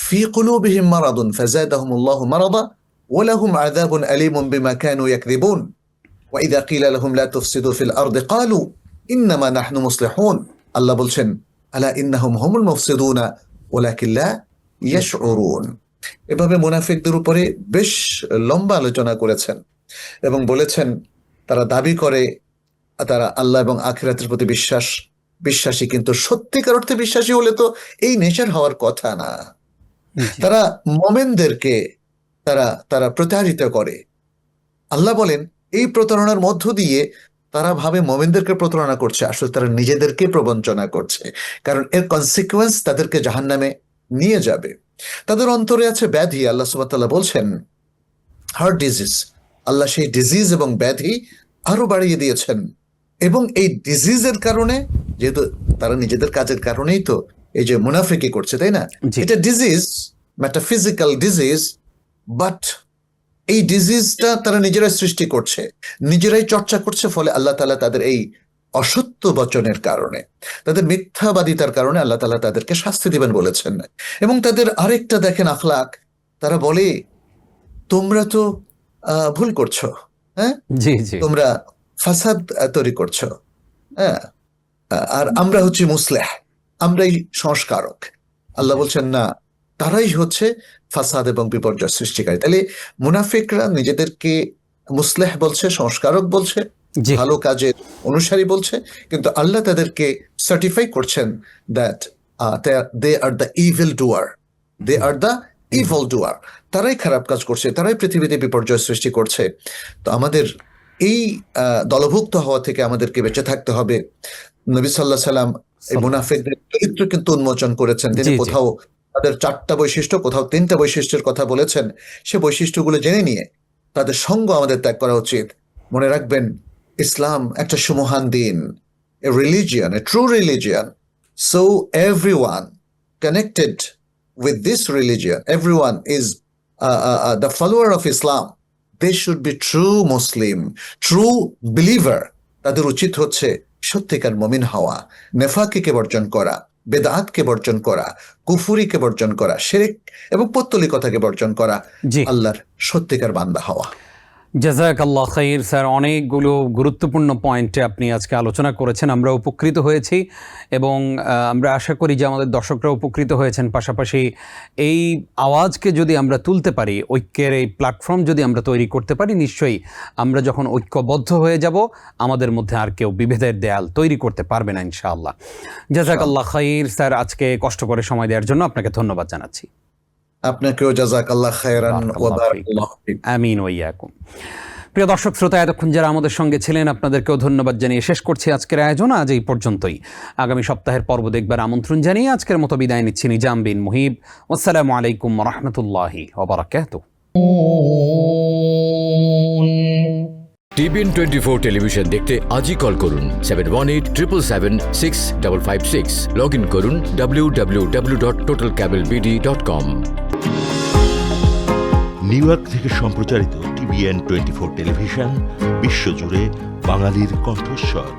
ফি কুলুবিহিম মারাদুন ফাযাদাহুমুল্লাহু মারাদা ওয়া লাহুম আযাবুন আলীমুন বিমা কানু ইয়াকযিবুন ওয়া ইযা কিলা লাহুম লা তুফসিদু ফিল আরদি ক্বালু ইন্নামা নাহনু মুসলিহুন। আল্লাহ বলছেন আলা ইন্নাহুম হুমুল মুফসিদুনা ওয়ালাকিন লা ইয়াশউরুন। এভাবে মুনাফিকদের উপরে বেশ লম্বা আলোচনা করেছেন, এবং বলেছেন তারা দাবি করে তারা আল্লাহ এবং আখিরাতের প্রতি বিশ্বাসী, কিন্তু সত্যিকার অর্থে বিশ্বাসী হলে তো এই নেচার হওয়ার কথা না। তারা মুমিনদেরকে তারা প্রতারিত করে। আল্লাহ বলেন এই প্রতারণার মধ্য দিয়ে তারা ভাবে মুমিনদেরকে প্রতারণা করছে, আসলে তারা নিজেদেরকে প্রবঞ্চনা করছে, কারণ এর কনসিকুয়েন্স তাদেরকে জাহান্নামে নিয়ে যাবে। তাদের অন্তরে আছে ব্যাধি। আল্লাহ সুবহানাহু ওয়া তাআলা বলছেন হার্ট ডিজিজ, আল্লাহ সেই ডিজিজ এবং ব্যাধি আরো বাড়িয়ে দিয়েছেন। এবং এই ডিজিজের কারণে, যেহেতু তারা নিজেদের কাজের কারণেই তো এই যে মুনাফিকি করছে, তাই না? জি। এটা ডিজিজ, মেটাফিজিক্যাল ডিজিজ, বাট এই ডিজিজটা তারা নিজেরাই সৃষ্টি করছে, নিজেরাই চর্চা করছে। ফলে আল্লাহ তাআলা তাদের এই অসত্য বচনের কারণে, তাদের মিথ্যাবাদিতার কারণে আল্লাহ তাআলা তাদেরকে শাস্তি দিবেন বলেছেন। এবং তাদের আরেকটা দেখেন আখলাক, তারা বলে তোমরা তো ভুল করছো, হ্যাঁ, জি জি তোমরা ফাসাদ তৈরি করছো, হ্যাঁ, আর আমরা হচ্ছি মুসলেহ, আমরাই সংস্কারক। আল্লাহ বলছেন না, তারাই হচ্ছে ফাসাদ এবং বিপর্যয় সৃষ্টিকারী। তাহলে মুনাফিকরা নিজেদেরকে মুসলেহ বলছে, সংস্কারক বলছে, জি ভালো কাজের অনুসারী বলছে, কিন্তু আল্লাহ তাদেরকে সার্টিফাই করছেন that they are the evil doer, they are the evil doer. তারাই খারাপ কাজ করছে, তারাই পৃথিবীতে বিপর্যয় সৃষ্টি করছে। তো আমাদের এই দলভুক্ত হওয়া থেকে আমাদেরকে বেঁচে থাকতে হবে। নবী সাল্লাল্লাহু আলাইহি সাল্লাম এই মুনাফিকদের চরিত্র কিন্তু উন্মোচন করেছেন। তিনি জি, জি। কোথাও তাদের 4টা বৈশিষ্ট্য, কোথাও 3টা বৈশিষ্ট্যের কথা বলেছেন। সে বৈশিষ্ট্যগুলো জেনে নিয়ে তাদের সঙ্গ আমাদের ত্যাগ করা উচিত। মনে রাখবেন, ইসলাম একটা সুমহান দিন, a religion, a true religion. So everyone connected with this religion, everyone is the follower of Islam. They should be true Muslim, true believer. তাদের উচিত হচ্ছে সত্যিকার মুমিন হওয়া, নেফাকিকে বর্জন করা, বেদাতকে বর্জন করা, কুফুরিকে বর্জন করা, শিরক এবং পৌত্তলিকতাকে বর্জন করা, জি। আল্লাহর সত্যিকার বান্দা হওয়া। জাযাকাল্লাহ খাইর স্যার, অনেকগুলো গুরুত্বপূর্ণ পয়েন্টে আপনি আজকে আলোচনা করেছেন, আমরা উপকৃত হয়েছি এবং আমরা আশা করি যে আমাদের দর্শকরা উপকৃত হয়েছেন। পাশাপাশি এই আওয়াজকে যদি আমরা তুলতে পারি, ঐক্যের এই প্ল্যাটফর্ম যদি আমরা তৈরি করতে পারি, নিশ্চয়ই আমরা যখন ঐক্যবদ্ধ হয়ে যাব আমাদের মধ্যে আর কেউ বিভেদের দেয়াল তৈরি করতে পারবে না ইনশাআল্লাহ। জাযাকাল্লাহ খাইর স্যার, আজকে কষ্ট করে সময় দেওয়ার জন্য আপনাকে ধন্যবাদ জানাচ্ছি। আপনাকেও জাযাকাল্লাহ খায়রান ওয়া বারাকাল্লাহু ফিক। আমিন ওয়া ইয়াকুম। প্রিয় দর্শক শ্রোতা, এতক্ষণ যারা আমাদের সঙ্গে ছিলেন আপনাদেরকেও ধন্যবাদ জানিয়ে শেষ করছি আজকের আয়োজন। আজ এই পর্যন্তই। আগামী সপ্তাহের পর্ব দেখবার আমন্ত্রণ জানিয়ে আজকের মতো বিদায় নিচ্ছি। নিজাম বিন মুহিব। আসসালামু আলাইকুম ওয়া রাহমাতুল্লাহি ওয়া বারাকাতুহু। টিবিএন 24 টেলিভিশন দেখতে আজই কল করুন 7187776556। লগ ইন করুন www.totalcablebd.com। নিউ ইয়র্ক থেকে সম্প্রচারিত টিবিএন 24 টেলিভিশন বিশ্বজুড়ে বাঙালির কণ্ঠস্বর।